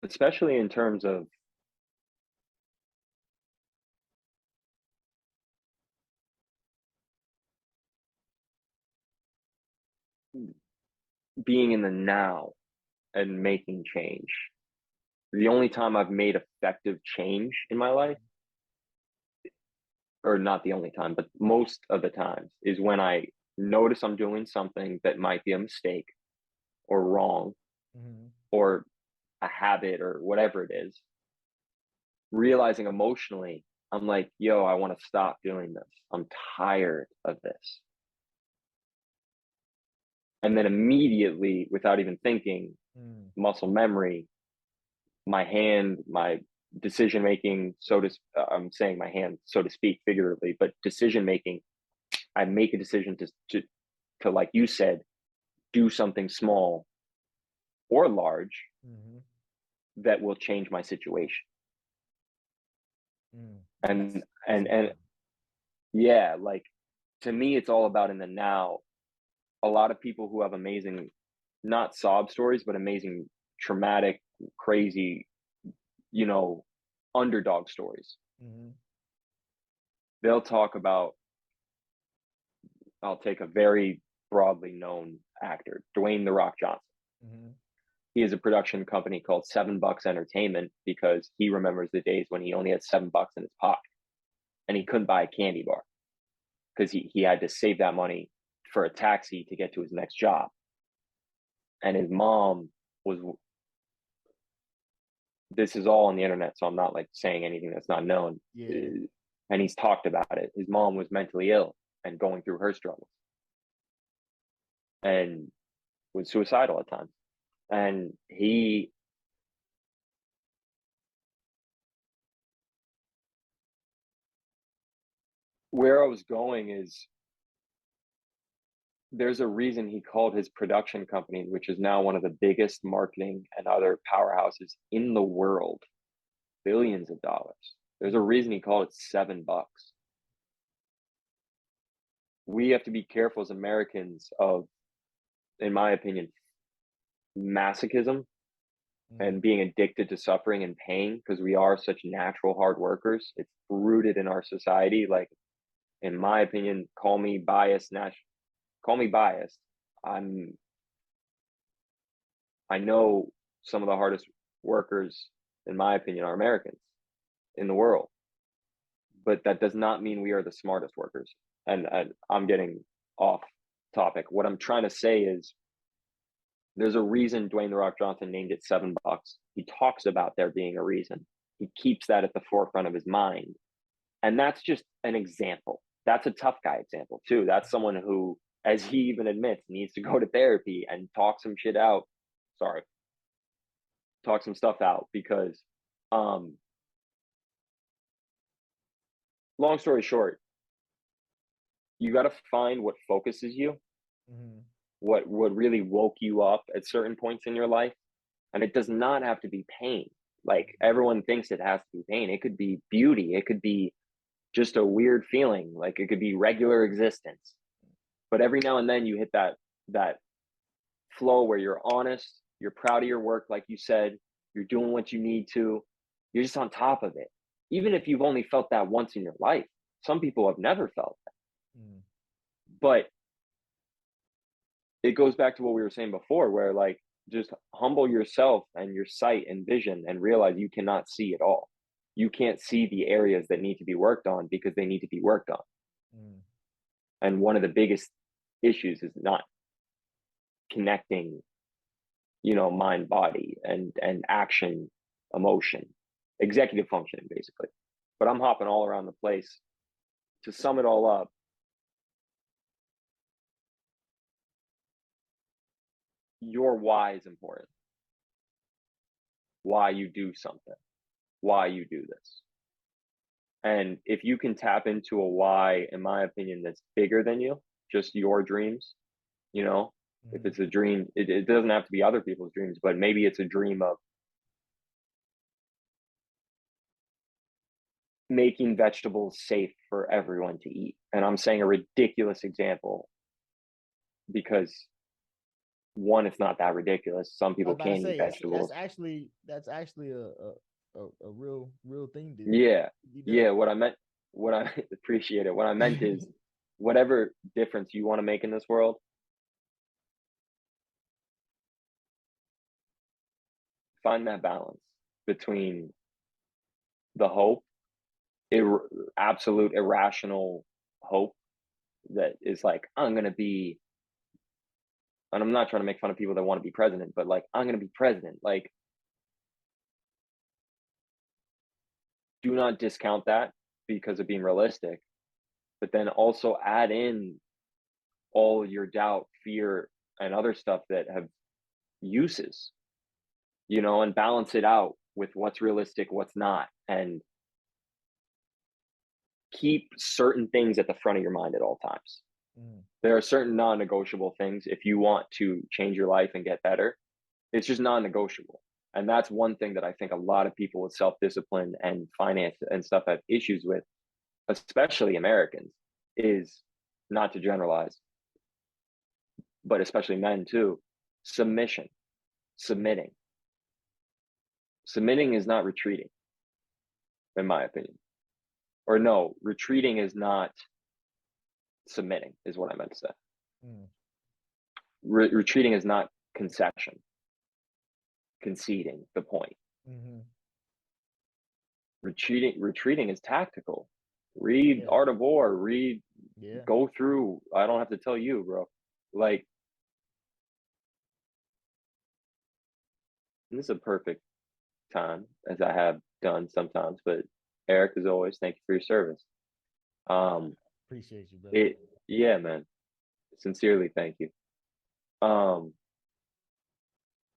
especially in terms of being in the now and making change. The only time I've made effective change in my life, or not the only time, but most of the times, is when I notice I'm doing something that might be a mistake or wrong Mm-hmm. or a habit or whatever it is, realizing emotionally, I'm like, yo, I want to stop doing this. I'm tired of this. And then immediately, without even thinking, Mm. muscle memory, my decision making, I'm saying my hand, so to speak, figuratively, but decision making, I make a decision to, like you said, do something small or large Mm-hmm. that will change my situation. Mm. And That's and important. yeah, like, to me, it's all about in the now. A lot of people who have amazing, not sob stories, but amazing, traumatic, crazy, you know, underdog stories. Mm-hmm. They'll talk about, I'll take a very broadly known actor, Dwayne The Rock Johnson. Mm-hmm. He has a production company called $7 Entertainment because he remembers the days when he only had $7 in his pocket and he couldn't buy a candy bar. because he had to save that money for a taxi to get to his next job. And his mom was, this is all on the internet, so I'm not like saying anything that's not known. Yeah. And he's talked about it. His mom was mentally ill and going through her struggles and was suicidal at times. And where I was going is, there's a reason he called his production company, which is now one of the biggest marketing and other powerhouses in the world, billions of dollars. There's a reason he called it $7. We have to be careful as Americans of, in my opinion, masochism and being addicted to suffering and pain, because we are such natural hard workers. It's rooted in our society. Like, in my opinion, call me biased. I know some of the hardest workers, in my opinion, are Americans in the world, but that does not mean we are the smartest workers. And I'm getting off topic. What I'm trying to say is, there's a reason Dwayne "The Rock" Johnson named it $7. He talks about there being a reason. He keeps that at the forefront of his mind. And that's just an example. That's a tough guy example too. That's someone who, as he even admits, needs to go to therapy and talk some shit out. Talk some stuff out, because long story short, you got to find what focuses you, what really woke you up at certain points in your life. And it does not have to be pain. Like, everyone thinks it has to be pain. It could be beauty. It could be just a weird feeling. Like, it could be regular existence. But every now and then you hit that flow where you're honest, you're proud of your work, like you said, you're doing what you need to, you're just on top of it. Even if you've only felt that once in your life, some people have never felt that. But it goes back to what we were saying before, where, like, just humble yourself and your sight and vision and realize you cannot see it all. You can't see the areas that need to be worked on because they need to be worked on. And one of the biggest issues is not connecting, mind, body, and action, emotion, executive functioning, basically. But I'm hopping all around the place. To sum it all up, your why is important. Why you do something, why you do this. And if you can tap into a why, in my opinion, that's bigger than you, just your dreams, if it's a dream, it doesn't have to be other people's dreams, but maybe it's a dream of making vegetables safe for everyone to eat. And I'm saying a ridiculous example because, one, it's not that ridiculous. Some people can eat vegetables. That's actually a real thing, dude. Yeah. What I appreciate it. What I meant is, whatever difference you want to make in this world, find that balance between the hope, absolute irrational hope that is like, I'm going to be, and I'm not trying to make fun of people that want to be president, but like, I'm going to be president. Like, do not discount that because of being realistic, but then also add in all your doubt, fear, and other stuff that have uses, and balance it out with what's realistic, what's not, and keep certain things at the front of your mind at all times. There are certain non-negotiable things. If you want to change your life and get better, it's just non-negotiable. And that's one thing that I think a lot of people with self-discipline and finance and stuff have issues with, especially Americans, is, not to generalize, but especially men too, submitting. Submitting is not retreating, in my opinion. Or no, retreating is not submitting, is what I meant to say. Retreating is not concession, conceding the point. Retreating is tactical. read Yeah. Art of War, read, Yeah. go through. I don't have to tell you, bro. Like, this is a perfect time, as I have done sometimes. But Eric, as always, thank you for your service. Um, Appreciate you, brother. it, yeah, man. Sincerely, thank you. Um,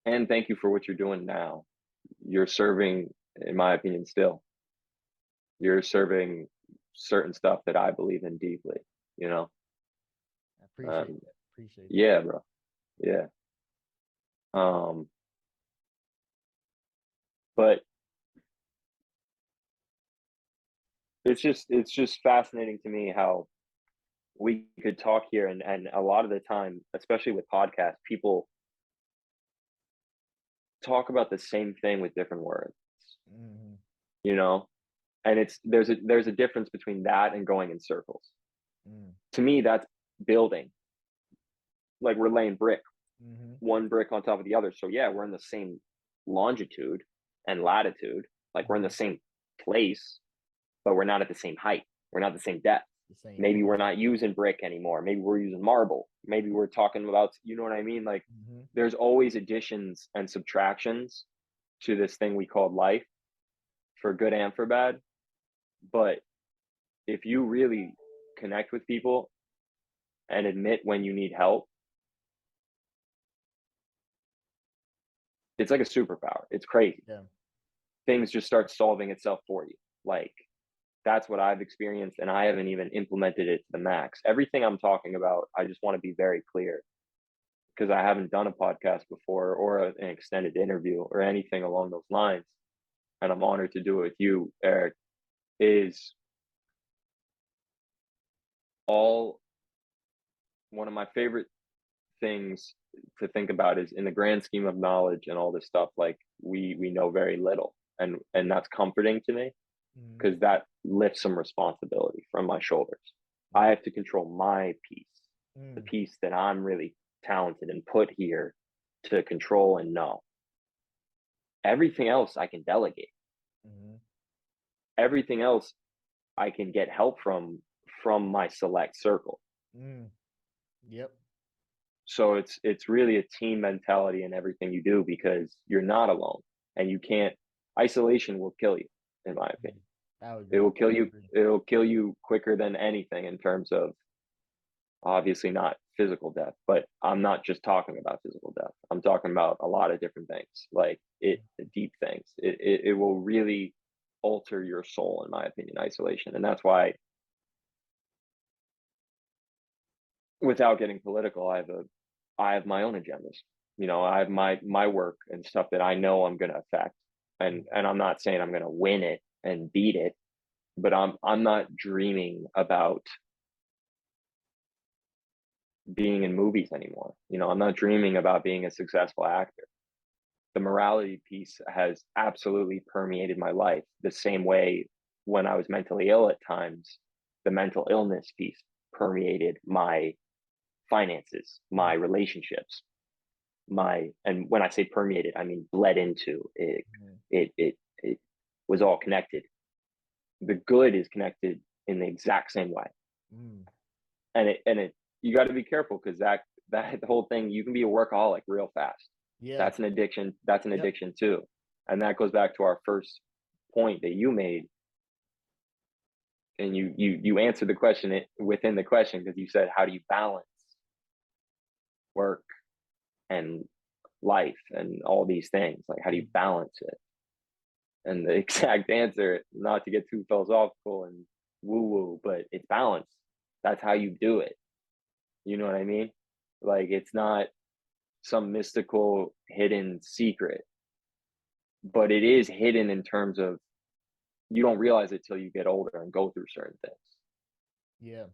and thank you for what you're doing now. You're serving, in my opinion, still. You're serving certain stuff that I believe in deeply. You know. I appreciate Um, that. Appreciate that. yeah, bro. Yeah. Um, but it's just fascinating to me how we could talk here, and a lot of the time, especially with podcasts, people talk about the same thing with different words, Mm-hmm. you know? And there's a difference between that and going in circles. Mm. To me, that's building. Like we're laying brick, Mm-hmm. one brick on top of the other. So yeah, we're in the same longitude and latitude. Like we're in the same place, but we're not at the same height. We're not the same depth. The same Maybe we're person. not using brick anymore. Maybe we're using marble. Maybe we're talking about, you know what I mean? Like Mm-hmm. there's always additions and subtractions to this thing we called life, for good and for bad. But if you really connect with people and admit when you need help, it's like a superpower. It's crazy. Yeah. Things just start solving itself for you. Like that's what I've experienced, and I haven't even implemented it to the max. Everything I'm talking about, I just want to be very clear, because I haven't done a podcast before or an extended interview or anything along those lines. And I'm honored to do it with you, Eric, is all one of my favorite things to think about is, in the grand scheme of knowledge and all this stuff, like we know very little. And that's comforting to me, Mm-hmm. because that lifts some responsibility from my shoulders. I have to control my piece, the Mm. piece that I'm really talented and put here to control and know. Everything else I can delegate. Mm-hmm. Everything else I can get help from my select circle. Mm. Yep. So it's really a team mentality in everything you do, because you're not alone, and you can't. Isolation will kill you, in my Mm. opinion. I would It agree. will kill I you. agree. It'll kill you quicker than anything, in terms of, obviously not physical death, but I'm not just talking about physical death. I'm talking about a lot of different things, like deep things. It will really alter your soul, in my opinion, isolation. And that's why, without getting political, I have my own agendas. You know, I have my work and stuff that I know I'm going to affect, and I'm not saying I'm going to win it and beat it, but I'm not dreaming about being in movies anymore. You know, I'm not dreaming about being a successful actor. The morality piece has absolutely permeated my life, the same way when I was mentally ill at times, the mental illness piece permeated my finances, my relationships, and when I say permeated, I mean bled into it. Mm-hmm. It was all connected. The good is connected in the exact same way. Mm. And you got to be careful, because that the whole thing, you can be a workaholic real fast. Yeah. That's an addiction. That's an Yep. addiction too. And that goes back to our first point that you made. And you answered the question within the question, because you said, how do you balance work and life and all these things? Like, how do you balance it? And the exact answer, not to get too philosophical and woo woo, but it's balance. That's how you do it. You know what I mean? Like, it's not some mystical hidden secret, but it is hidden in terms of, you don't realize it till you get older and go through certain things. Yeah.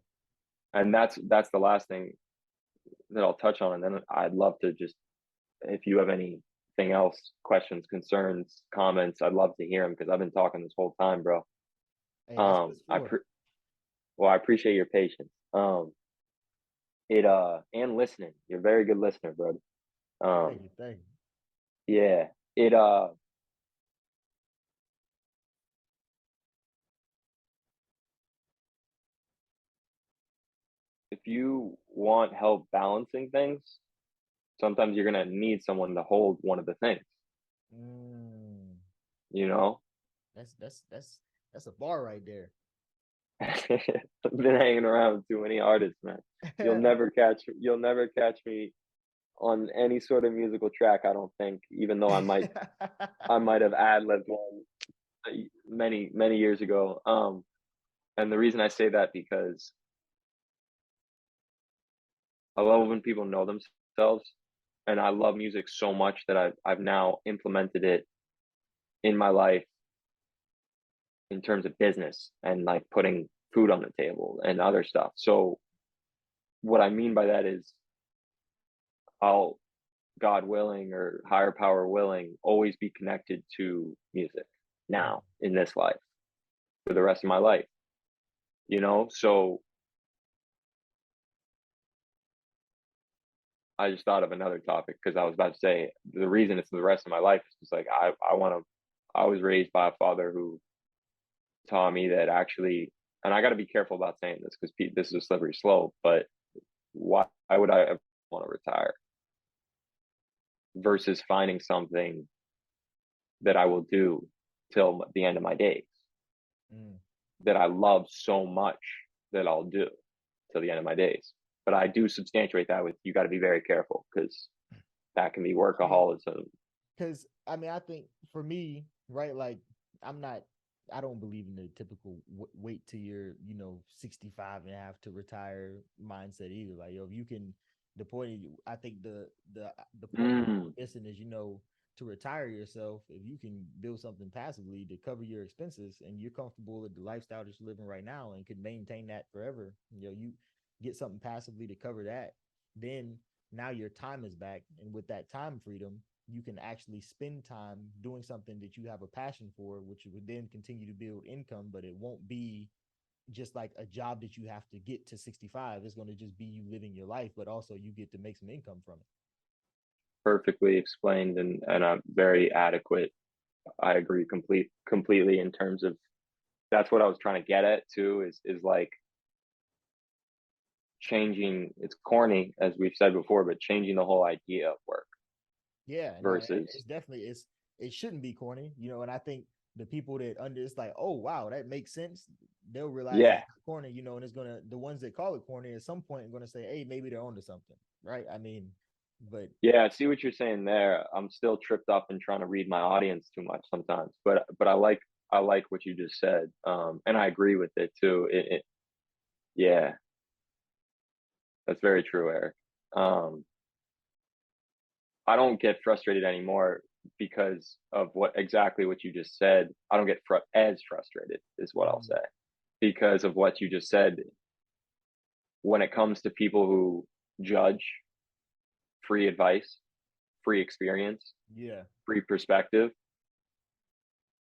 And that's the last thing that I'll touch on. And then I'd love to just, if you have anything else, questions, concerns, comments, I'd love to hear them, because I've been talking this whole time, bro. Hey, that's what it's I for. well, I appreciate your patience. It and listening. You're a very good listener, bro. Thank you. Thank you. Yeah. It you want help balancing things, sometimes you're gonna need someone to hold one of the things, Mm, you know? that's a bar right there. I've been hanging around with too many artists, man. You'll never catch me on any sort of musical track, I don't think, even though I might have ad-libbed one many, many years ago. And the reason I say that because I love when people know themselves, and I love music so much that I've now implemented it in my life in terms of business and like putting food on the table and other stuff. So what I mean by that is I'll, God willing or higher power willing, always be connected to music Mm, now in this life for the rest of my life, you know? So I just thought of another topic because I was about to say the reason it's the rest of my life is just like I want to. I was raised by a father who taught me that actually, and I got to be careful about saying this because this is a slippery slope. But why would I ever want to retire versus finding something that I will do till the end of my days mm. that I love so much that I'll do till the end of my days. But I do substantiate that with you got to be very careful because that can be I mean, workaholism. because I mean, I think for me, right, like I'm not, I don't believe in the typical wait till you're, 65 and a half to retire mindset either. Like, yo, if you can, the point, I think the point that Mm, you're missing is, to retire yourself, if you can build something passively to cover your expenses and you're comfortable with the lifestyle that you're living right now and can maintain that forever, you get something passively to cover that, then now your time is back. And with that time freedom, you can actually spend time doing something that you have a passion for, which would then continue to build income, but it won't be just like a job that you have to get to 65. It's going to just be you living your life, but also you get to make some income from it. perfectly explained and very adequate. I agree completely in terms of that's what I was trying to get at too is like changing it's corny as we've said before, but changing the whole idea of work Yeah, no, versus it's definitely it shouldn't be corny, and I think the people that under it's like, oh wow, that makes sense. They'll realize it's yeah. not corny, and it's gonna the ones that call it corny at some point are gonna say, hey, maybe they're onto something, right? I mean, but Yeah, I see what you're saying there. I'm still tripped up and trying to read my audience too much sometimes. But I like what you just said. And I agree with it too. Yeah, that's very true, Eric. Um I don't get frustrated anymore because of what you just said. I don't get as frustrated is what I'll mm, say because of what you just said when it comes to people who judge free advice, free experience, yeah, free perspective.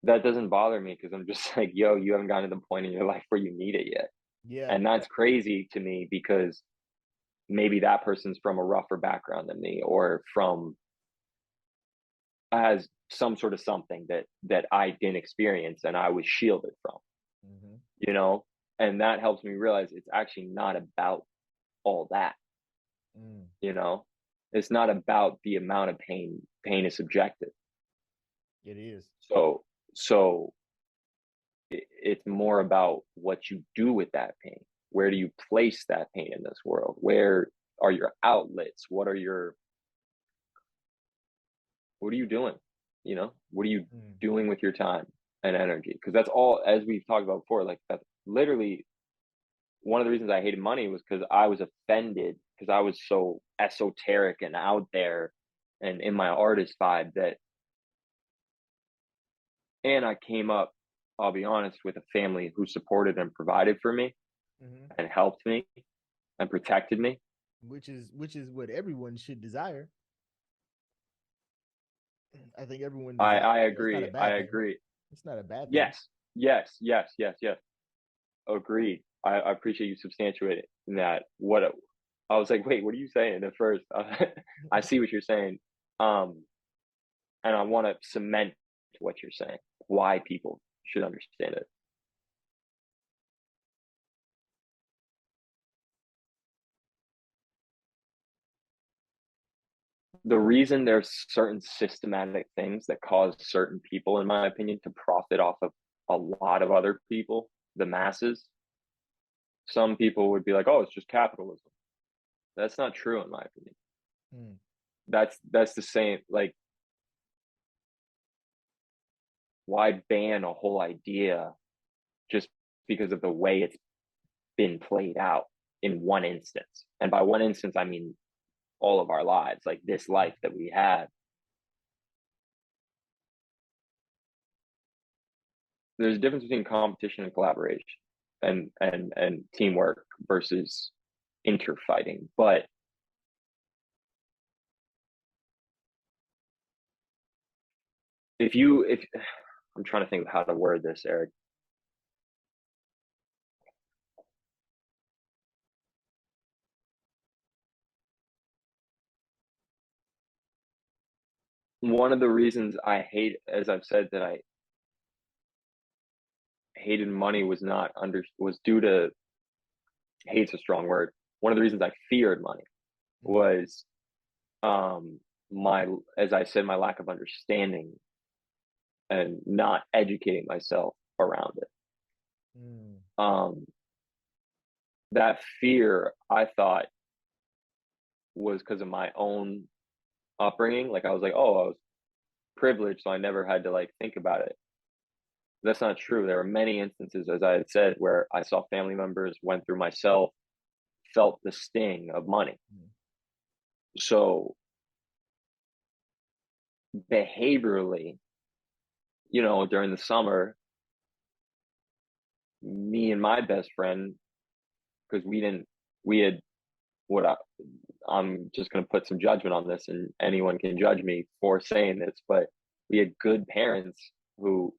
That doesn't bother me because I'm just like, yo, you haven't gotten to the point in your life where you need it yet. yeah, And that's crazy to me because maybe that person's from a rougher background than me or from has some sort of something that I didn't experience and I was shielded from, mm-hmm, you know? And that helps me realize it's actually not about all that, mm, you know? It's not about the amount of pain. Pain is subjective. it is, So so it's more about what you do with that pain. Where do you place that pain in this world? Where are your outlets? What are you doing? You know, what are you mm, doing with your time and energy? Because that's all, as we've talked about before, like that's literally one of the reasons I hated money was because I was offended because I was so esoteric and out there and in my artist vibe that, and I came up, I'll be honest, with a family who supported and provided for me mm-hmm. and helped me and protected me. Which is what everyone should desire. I think everyone I desires that. It's not a agree. I bad thing. agree. It's not a bad thing. Yes. Yes. Yes. Yes. Yes. Agreed. I appreciate you substantiating that. I was like, wait, what are you saying at first? I see what you're saying. Um, and I want to cement what you're saying, why people should understand it. the reason there's certain systematic things that cause certain people, in my opinion, to profit off of a lot of other people, the masses, some people would be like, oh, it's just capitalism. That's not true, in my opinion. Mm. That's the same. Like, why ban a whole idea just because of the way it's been played out in one instance? And by one instance, I mean all of our lives, like this life that we have. There's a difference between competition and collaboration and teamwork versus interfighting. But if I'm trying to think of how to word this, Eric. One of the reasons I hate, as I've said, that I hated money was due to, hate's a strong word. One of the reasons I feared money was my, as I said, my lack of understanding and not educating myself around it. That fear, I thought, was because of my own upbringing. Like, I was like, oh, I was privileged, so I never had to like think about it. That's not true. There are many instances, as I had said, where I saw family members, went through myself, felt the sting of money. So behaviorally, during the summer, me and my best friend, because we had what I'm just going to put some judgment on this, and anyone can judge me for saying this, but we had good parents who,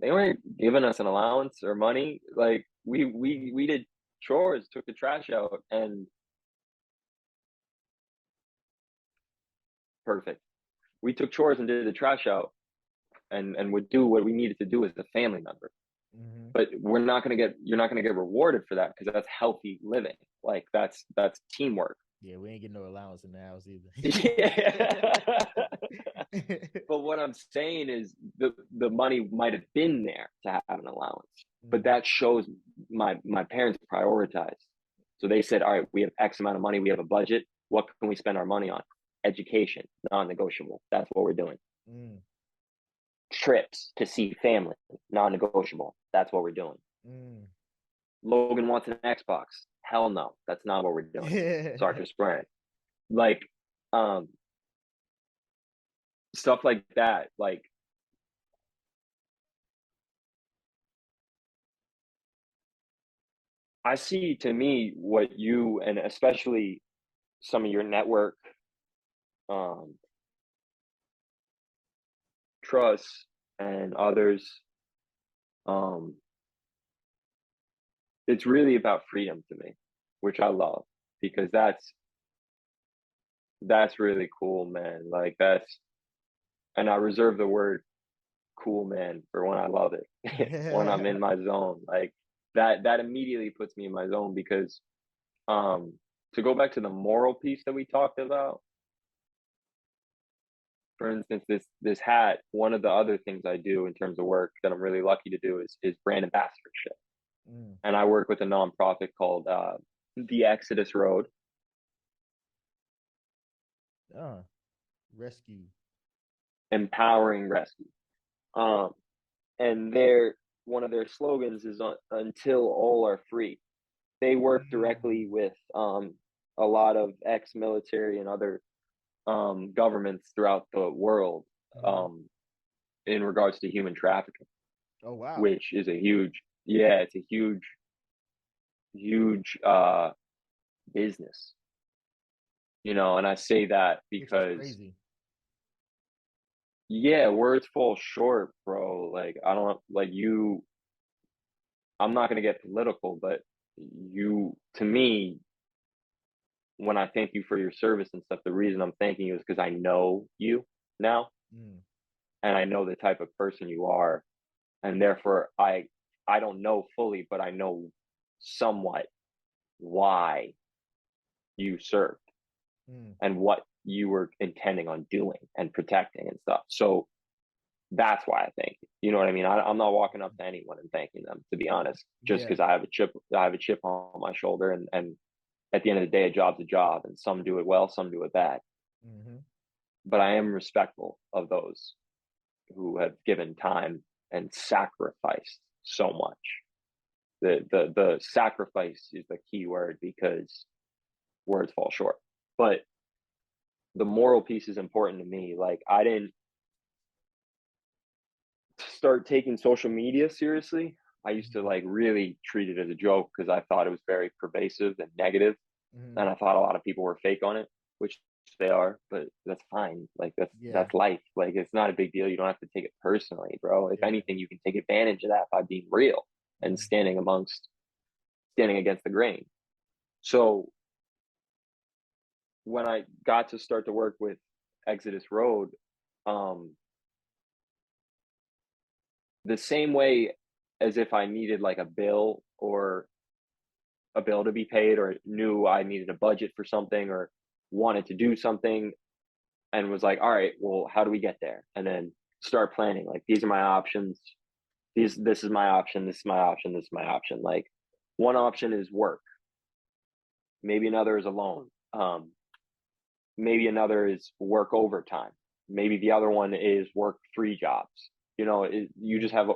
they weren't giving us an allowance or money. Like, we did chores, took the trash out, and perfect. We took chores and did the trash out, and would do what we needed to do as a family member. But you're not going to get rewarded for that, because that's healthy living. Like, that's teamwork. Yeah, we ain't getting no allowance in the house either. Yeah. But what I'm saying is the money might have been there to have an allowance, but that shows my parents prioritized. So they said, all right, we have X amount of money, we have a budget. What can we spend our money on? Education, non-negotiable. That's what we're doing. Trips to see family, non-negotiable. That's what we're doing. Logan wants an Xbox. Hell no, that's not what we're doing. Sorry for swearing. Like, stuff like that. Like, I see, to me, what you, and especially some of your network trusts and others, it's really about freedom to me, which I love, because that's really cool, man. Like, and I reserve the word cool, man, for when I love it. When I'm in my zone, like, that immediately puts me in my zone, because to go back to the moral piece that we talked about, for instance, this hat, one of the other things I do in terms of work that I'm really lucky to do is brand ambassadorship. And I work with a nonprofit called the Exodus Road. Rescue. Empowering rescue. And one of their slogans is until all are free. They work directly with a lot of ex-military and other governments throughout the world in regards to human trafficking. Oh, wow. Which is it's a huge business. And I say that because, yeah, words fall short, bro. Like, I don't like you. I'm not gonna get political, but to me, when I thank you for your service and stuff, the reason I'm thanking you is because I know you now, and I know the type of person you are, and therefore I don't know fully, but I know somewhat why you served. Mm. and what you were intending on doing and protecting and stuff. So that's why I thank you. You know what I mean? I'm not walking up to anyone and thanking them, to be honest, just Yeah. because I have a chip on my shoulder, and at the end of the day, a job's a job, and some do it well, some do it bad. Mm-hmm. But I am respectful of those who have given time and sacrificed so much. The sacrifice is the key word, because words fall short. But the moral piece is important to me. Like, I didn't start taking social media seriously. I used to like really treat it as a joke because I thought it was very pervasive and negative, Mm-hmm. and I thought a lot of people were fake on it, which they are, but that's fine. Like, Yeah. that's life. Like, it's not a big deal. You don't have to take it personally, bro. If Yeah. anything, you can take advantage of that by being real and Mm-hmm. standing against the grain. So when I got to start to work with Exodus Road, um, the same way as if I needed like a bill to be paid, or knew I needed a budget for something, or wanted to do something, and was like, all right, well, how do we get there? And then start planning. Like, these are my options. This is my option. This is my option. This is my option. Like, one option is work. Maybe another is a loan. Maybe another is work overtime. Maybe the other one is work 3 jobs. You just have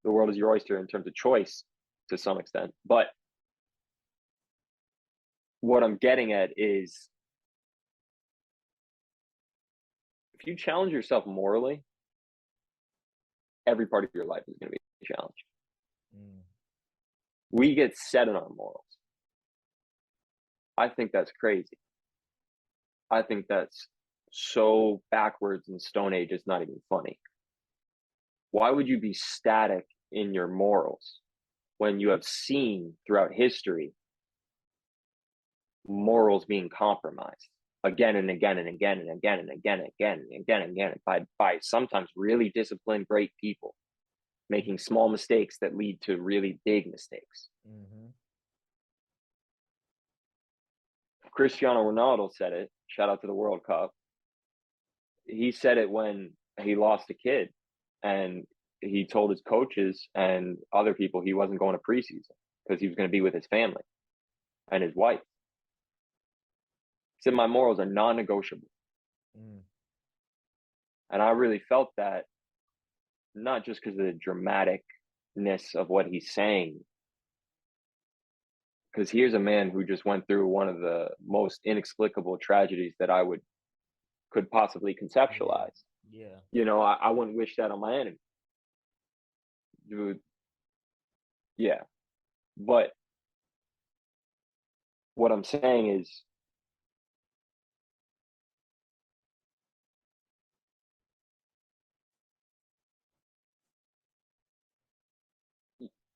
the world is your oyster in terms of choice to some extent. But what I'm getting at is, if you challenge yourself morally, every part of your life is going to be challenged. Mm. We get set in our morals. I think that's crazy. I think that's so backwards and Stone Age, it's not even funny. Why would you be static in your morals when you have seen throughout history morals being compromised again and again and again and again and again and again and again and again by sometimes really disciplined, great people making small mistakes that lead to really big mistakes? Mm-hmm. Cristiano Ronaldo said it. Shout out to the World Cup. He said it when he lost a kid, and he told his coaches and other people he wasn't going to preseason because he was going to be with his family and his wife. He said, my morals are non-negotiable. Mm. And I really felt that, not just because of the dramaticness of what he's saying, because here's a man who just went through one of the most inexplicable tragedies that could possibly conceptualize. Yeah. I wouldn't wish that on my enemy. Dude, yeah. But what I'm saying is,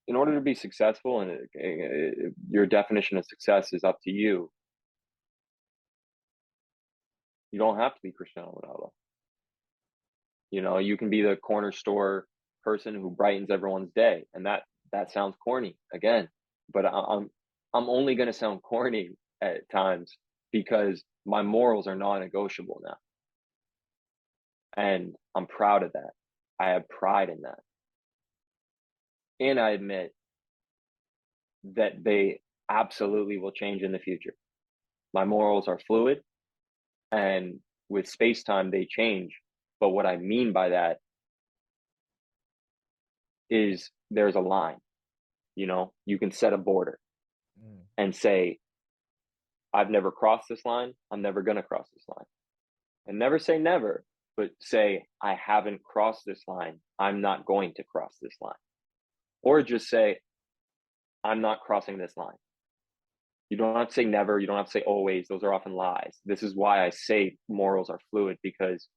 in order to be successful, and your definition of success is up to you, you don't have to be Cristiano Ronaldo. You can be the corner store person who brightens everyone's day, and that sounds corny again, but I'm only going to sound corny at times because my morals are non-negotiable now, and I'm proud of that. I have pride in that, and I admit that they absolutely will change in the future. My morals are fluid, and with space-time they change. But what I mean by that is, there's a line. You can set a border Mm. and say, I've never crossed this line, I'm never going to cross this line. And never say never, but say, I haven't crossed this line, I'm not going to cross this line. Or just say, I'm not crossing this line. You don't have to say never, you don't have to say always. Those are often lies. This is why I say morals are fluid, because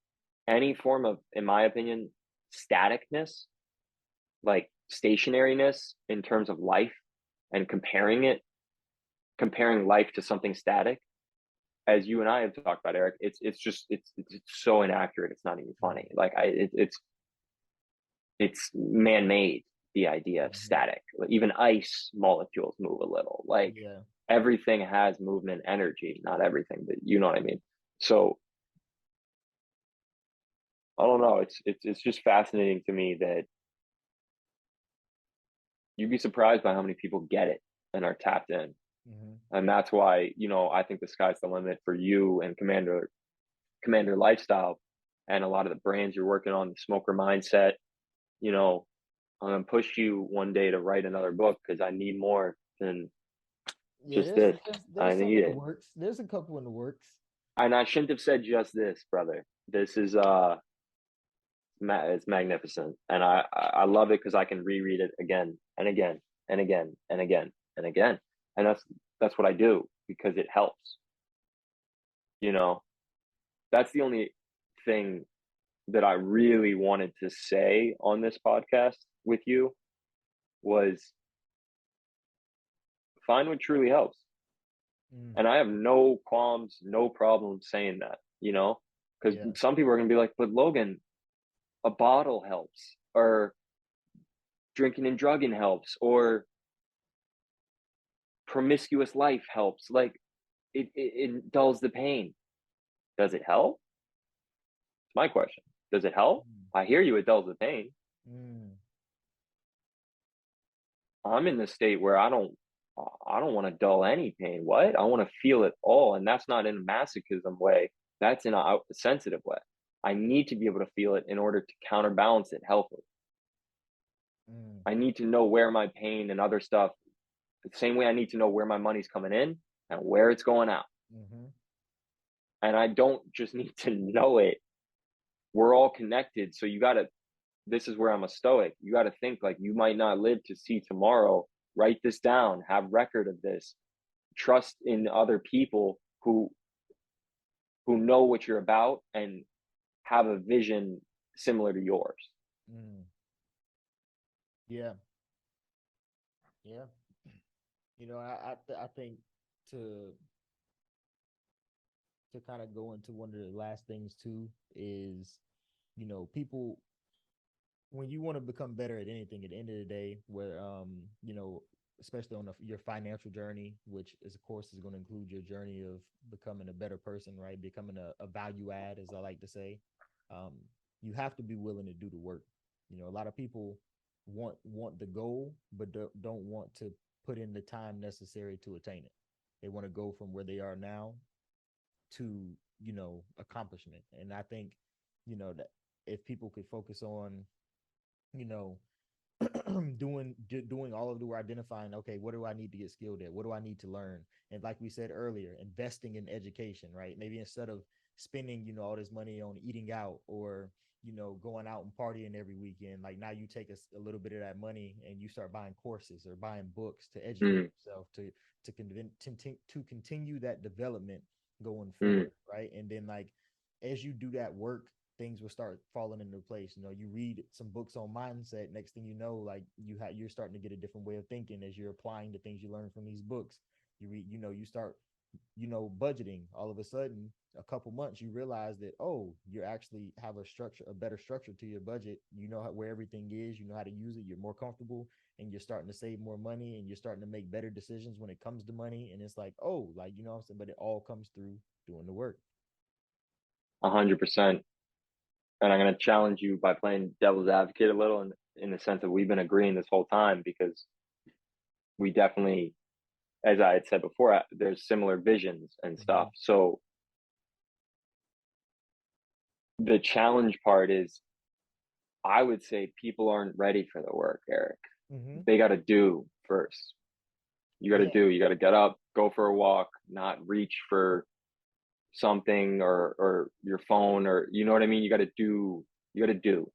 any form of, in my opinion, staticness, like stationariness in terms of life, and comparing life to something static, as you and I have talked about, Eric, it's so inaccurate. It's not even funny. Like, it's man-made. The idea of Mm-hmm. static, like, even ice molecules move a little. Like, Yeah. everything has movement energy, not everything, but you know what I mean. So I don't know. It's just fascinating to me that you'd be surprised by how many people get it and are tapped in. Mm-hmm. And that's why, I think the sky's the limit for you and Commander Lifestyle and a lot of the brands you're working on, the smoker mindset. I'm gonna push you one day to write another book because I need more than Yeah, just this. I there's some need in the it. works. There's a couple in the works. And I shouldn't have said just this, brother. This is it's magnificent, and I love it because I can reread it again and again and again and again and again, and that's what I do because it helps. You know, that's the only thing that I really wanted to say on this podcast with you was find what truly helps. Mm, And I have no qualms, no problem saying that, because yeah. some people are going to be like, but Logan, a bottle helps, or drinking and drugging helps, or promiscuous life helps. Like it dulls the pain. Does it help? It's my question. Does it help? Mm, I hear you, it dulls the pain. mm, I'm in the state where I don't want to dull any pain. What? I want to feel it all. And that's not in a masochism way. That's in a sensitive way. I need to be able to feel it in order to counterbalance it healthily. mm, I need to know where my pain and other stuff, the same way I need to know where my money's coming in and where it's going out. mm-hmm. And I don't just need to know it. We're all connected. So this is where I'm a stoic. You got to think like you might not live to see tomorrow. Write this down, have record of this, trust in other people who know what you're about and have a vision similar to yours. Mm. Yeah, yeah. I think to kind of go into one of the last things too is, people, when you want to become better at anything at the end of the day, where especially on your financial journey, which is of course is going to include your journey of becoming a better person, right? Becoming a value add, as I like to say. um, you have to be willing to do the work. A lot of people want the goal, but don't want to put in the time necessary to attain it. They want to go from where they are now to accomplishment. And I think that if people could focus on you know doing all of the work, identifying, okay, what do I need to get skilled at, what do I need to learn, and like we said earlier, investing in education, right? Maybe instead of spending all this money on eating out, or going out and partying every weekend, like now you take a little bit of that money and you start buying courses or buying books to educate Mm, yourself to continue that development going mm, forward, right? And then, like, as you do that work, things will start falling into place. You read some books on mindset. Next thing you know, like you're starting to get a different way of thinking as you're applying the things you learn from these books. You read, you start, budgeting. All of a sudden, a couple months, you realize that, oh, you actually have a better structure to your budget. You know where everything is. You know how to use it. You're more comfortable, and you're starting to save more money, and you're starting to make better decisions when it comes to money. And it's like, oh, like, what I'm saying, but it all comes through doing the work. 100%. And I'm going to challenge you by playing devil's advocate a little in the sense that we've been agreeing this whole time because we definitely, as I had said before, there's similar visions and Mm-hmm. stuff. So the challenge part is, I would say people aren't ready for the work, Eric. Mm-hmm. They got to do first. Yeah. You got to get up, go for a walk, not reach for something or your phone, or you know what I mean? You got to do.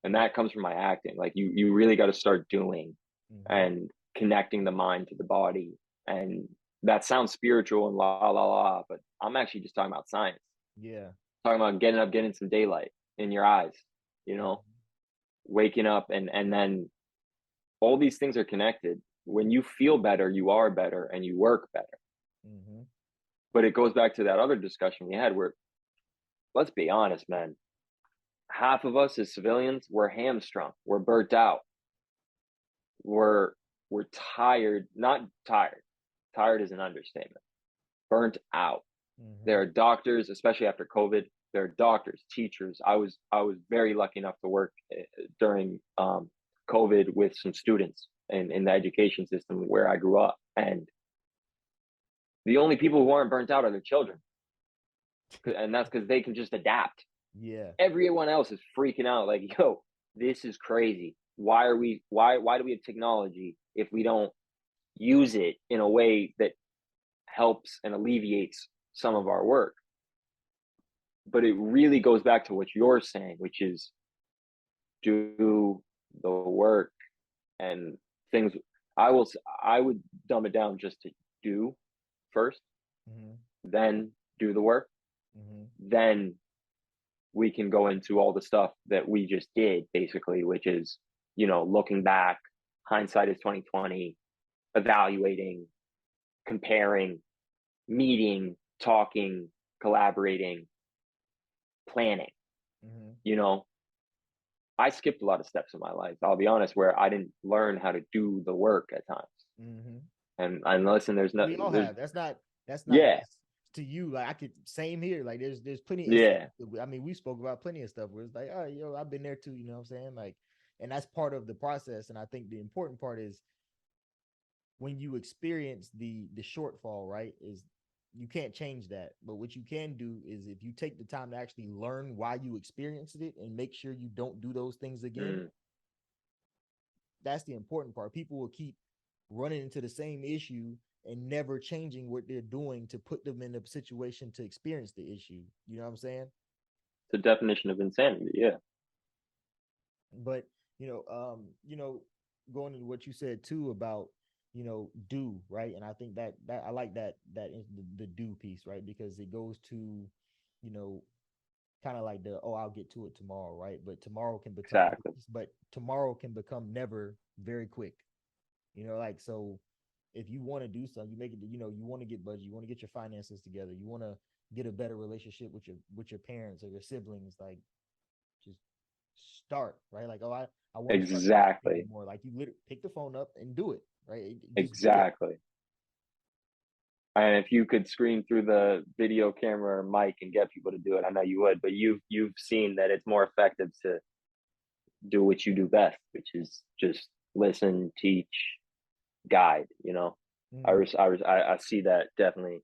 And that comes from my acting. Like you really got to start doing Mm-hmm. and connecting the mind to the body. And that sounds spiritual and la la la, but I'm actually just talking about science. Yeah. Talking about getting up, getting some daylight in your eyes, you know, Mm-hmm. waking up, and then all these things are connected. When you feel better, you are better and you work better. Mm-hmm. But it goes back to that other discussion we had where, let's be honest, man, half of us as civilians, we're hamstrung, we're burnt out, we're we're tired, not tired. tired is an understatement. Burnt out. Mm-hmm. There are doctors, especially after COVID. There are doctors, teachers. I was very lucky enough to work during COVID with some students in the education system where I grew up, and the only people who aren't burnt out are their children, and that's because they can just adapt. Yeah. Everyone else is freaking out, like, yo, this is crazy. Why do we have technology if we don't use it in a way that helps and alleviates some of our work? But it really goes back to what you're saying, which is do the work and things. I would dumb it down just to do first, Mm-hmm. then do the work, Mm-hmm. then we can go into all the stuff that we just did, basically, which is, looking back, hindsight is 2020, evaluating, comparing, meeting, talking, collaborating, planning. Mm-hmm. You know, I skipped a lot of steps in my life. I'll be honest, where I didn't learn how to do the work at times. Mm-hmm. And listen, We all have. That's not yeah, just to you. Like I could same here. Like there's plenty of yeah, instances. I mean, we spoke about plenty of stuff where it's like, oh, yo, I've been there too. You know what I'm saying? Like, and that's part of the process. And I think the important part is when you experience the shortfall, right? Is you can't change that. But what you can do is if you take the time to actually learn why you experienced it and make sure you don't do those things again, mm, that's the important part. People will keep running into the same issue and never changing what they're doing to put them in a situation to experience the issue. You know what I'm saying? the definition of insanity. Yeah, But you know, going into what you said too about do right, and I think that I like that the do piece, right, because it goes to you know kind of like the oh I'll get to it tomorrow, right? But tomorrow can become exactly. but tomorrow can become never very quick. Like so if you want to do something, you make it, you want to get budget, you want to get your finances together, you want to get a better relationship with your parents or your siblings, like just start, right? Like, oh, I want to start Exactly. more. Like you literally pick the phone up and do it, right? Just do it. Exactly. And if you could scream through the video camera or mic and get people to do it, I know you would. But you've seen that it's more effective to do what you do best, which is just listen, teach, guide. Mm, I see that definitely,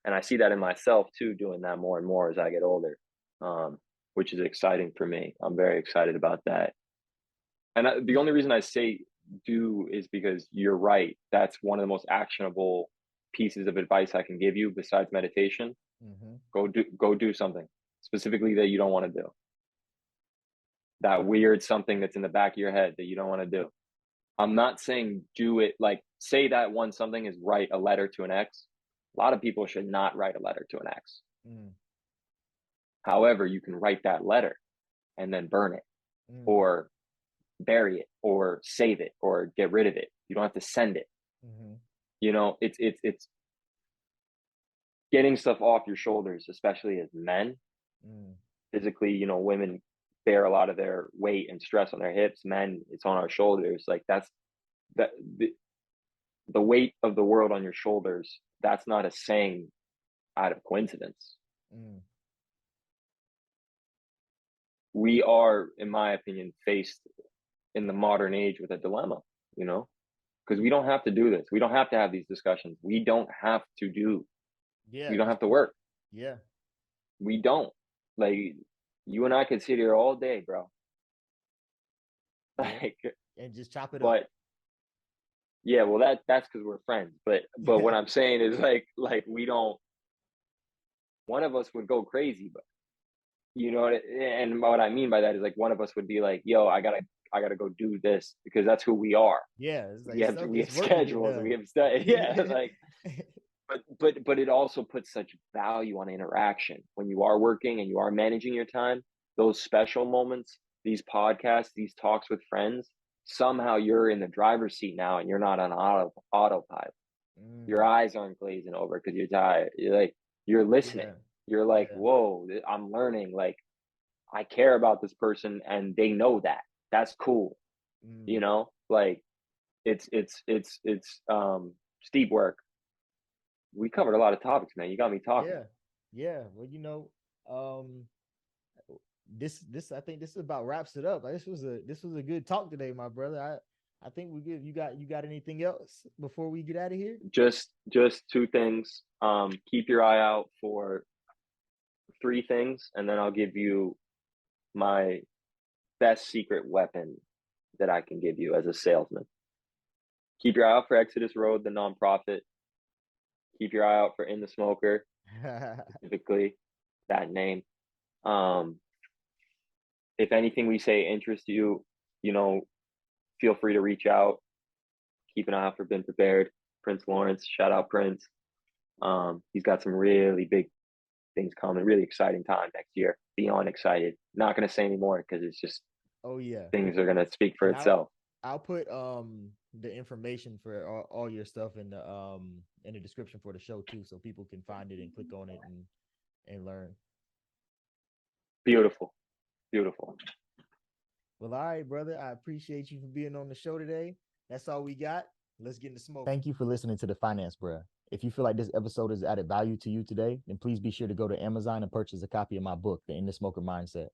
and I see that in myself too, doing that more and more as I get older, um, which is exciting for me. I'm very excited about that. And the only reason I say do is because you're right. That's one of the most actionable pieces of advice I can give you besides meditation. mm-hmm. Go do something specifically that you don't want to do. That weird something that's in the back of your head that you don't want to do. I'm not saying do it like say that one something is write a letter to an ex. A lot of people should not write a letter to an ex. Mm, However, you can write that letter and then burn it mm, or bury it or save it or get rid of it. You don't have to send it. mm-hmm. It's getting stuff off your shoulders, especially as men. Mm, Physically, women bear a lot of their weight and stress on their hips. Men, it's on our shoulders. Like that's that the weight of the world on your shoulders. That's not a saying out of coincidence. mm. We are, in my opinion, faced in the modern age with a dilemma, you know, because we don't have to do this. We don't have to have these discussions. Yeah, We don't it's have to true. work. Yeah, We don't. Like, you and I could sit here all day, bro. yeah, Like, and just chop it up. but yeah, well, that's because we're friends. But what I'm saying is like we don't. One of us would go crazy, but and what I mean by that is like one of us would be like, "Yo, I gotta go do this," because that's who we are. Yeah, it's like We have we it's have work to get schedules. We done. have stuff. Yeah, like but it also puts such value on interaction when you are working and you are managing your time. Those special moments, these podcasts, these talks with friends. Somehow you're in the driver's seat now, and you're not on autopilot. Your Mm, eyes aren't glazing over because you're tired. You're listening. yeah, You're like, yeah. whoa, I'm learning. Like I care about this person, and they know that. That's cool. Mm, Like it's steep work, we covered a lot of topics, man. You got me talking. Yeah, yeah. Well, um, this I think this about wraps it up. This was a good talk today, my brother. I think we good. You got anything else before we get out of here? Just two things. Keep your eye out for three things, and then I'll give you my best secret weapon that I can give you as a salesman. Keep your eye out for Exodus Road, the nonprofit. Keep your eye out for In the Smoker, specifically that name. If anything we say interests you, feel free to reach out. Keep an eye out for Been Prepared. Prince Lawrence, shout out Prince. He's got some really big things coming, really exciting time next year. Beyond excited. Not going to say anymore because it's just Oh yeah. things are going to speak for And itself. I'll put the information for all your stuff in the description for the show too, so people can find it and click on it and learn. Beautiful. Beautiful. Well, all right, brother. I appreciate you for being on the show today. That's all we got. Let's get in the smoke. Thank you for listening to the Finance Bruh. If you feel like this episode has added value to you today, then please be sure to go to Amazon and purchase a copy of my book, The In the Smoker Mindset.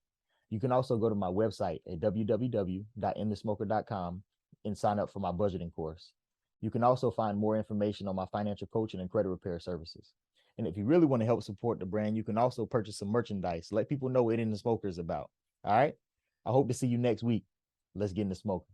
You can also go to my website at www.inthesmoker.com and sign up for my budgeting course. You can also find more information on my financial coaching and credit repair services. And if you really want to help support the brand, you can also purchase some merchandise. Let people know what In the Smoker is about. All right. I hope to see you next week. Let's get in the smoke.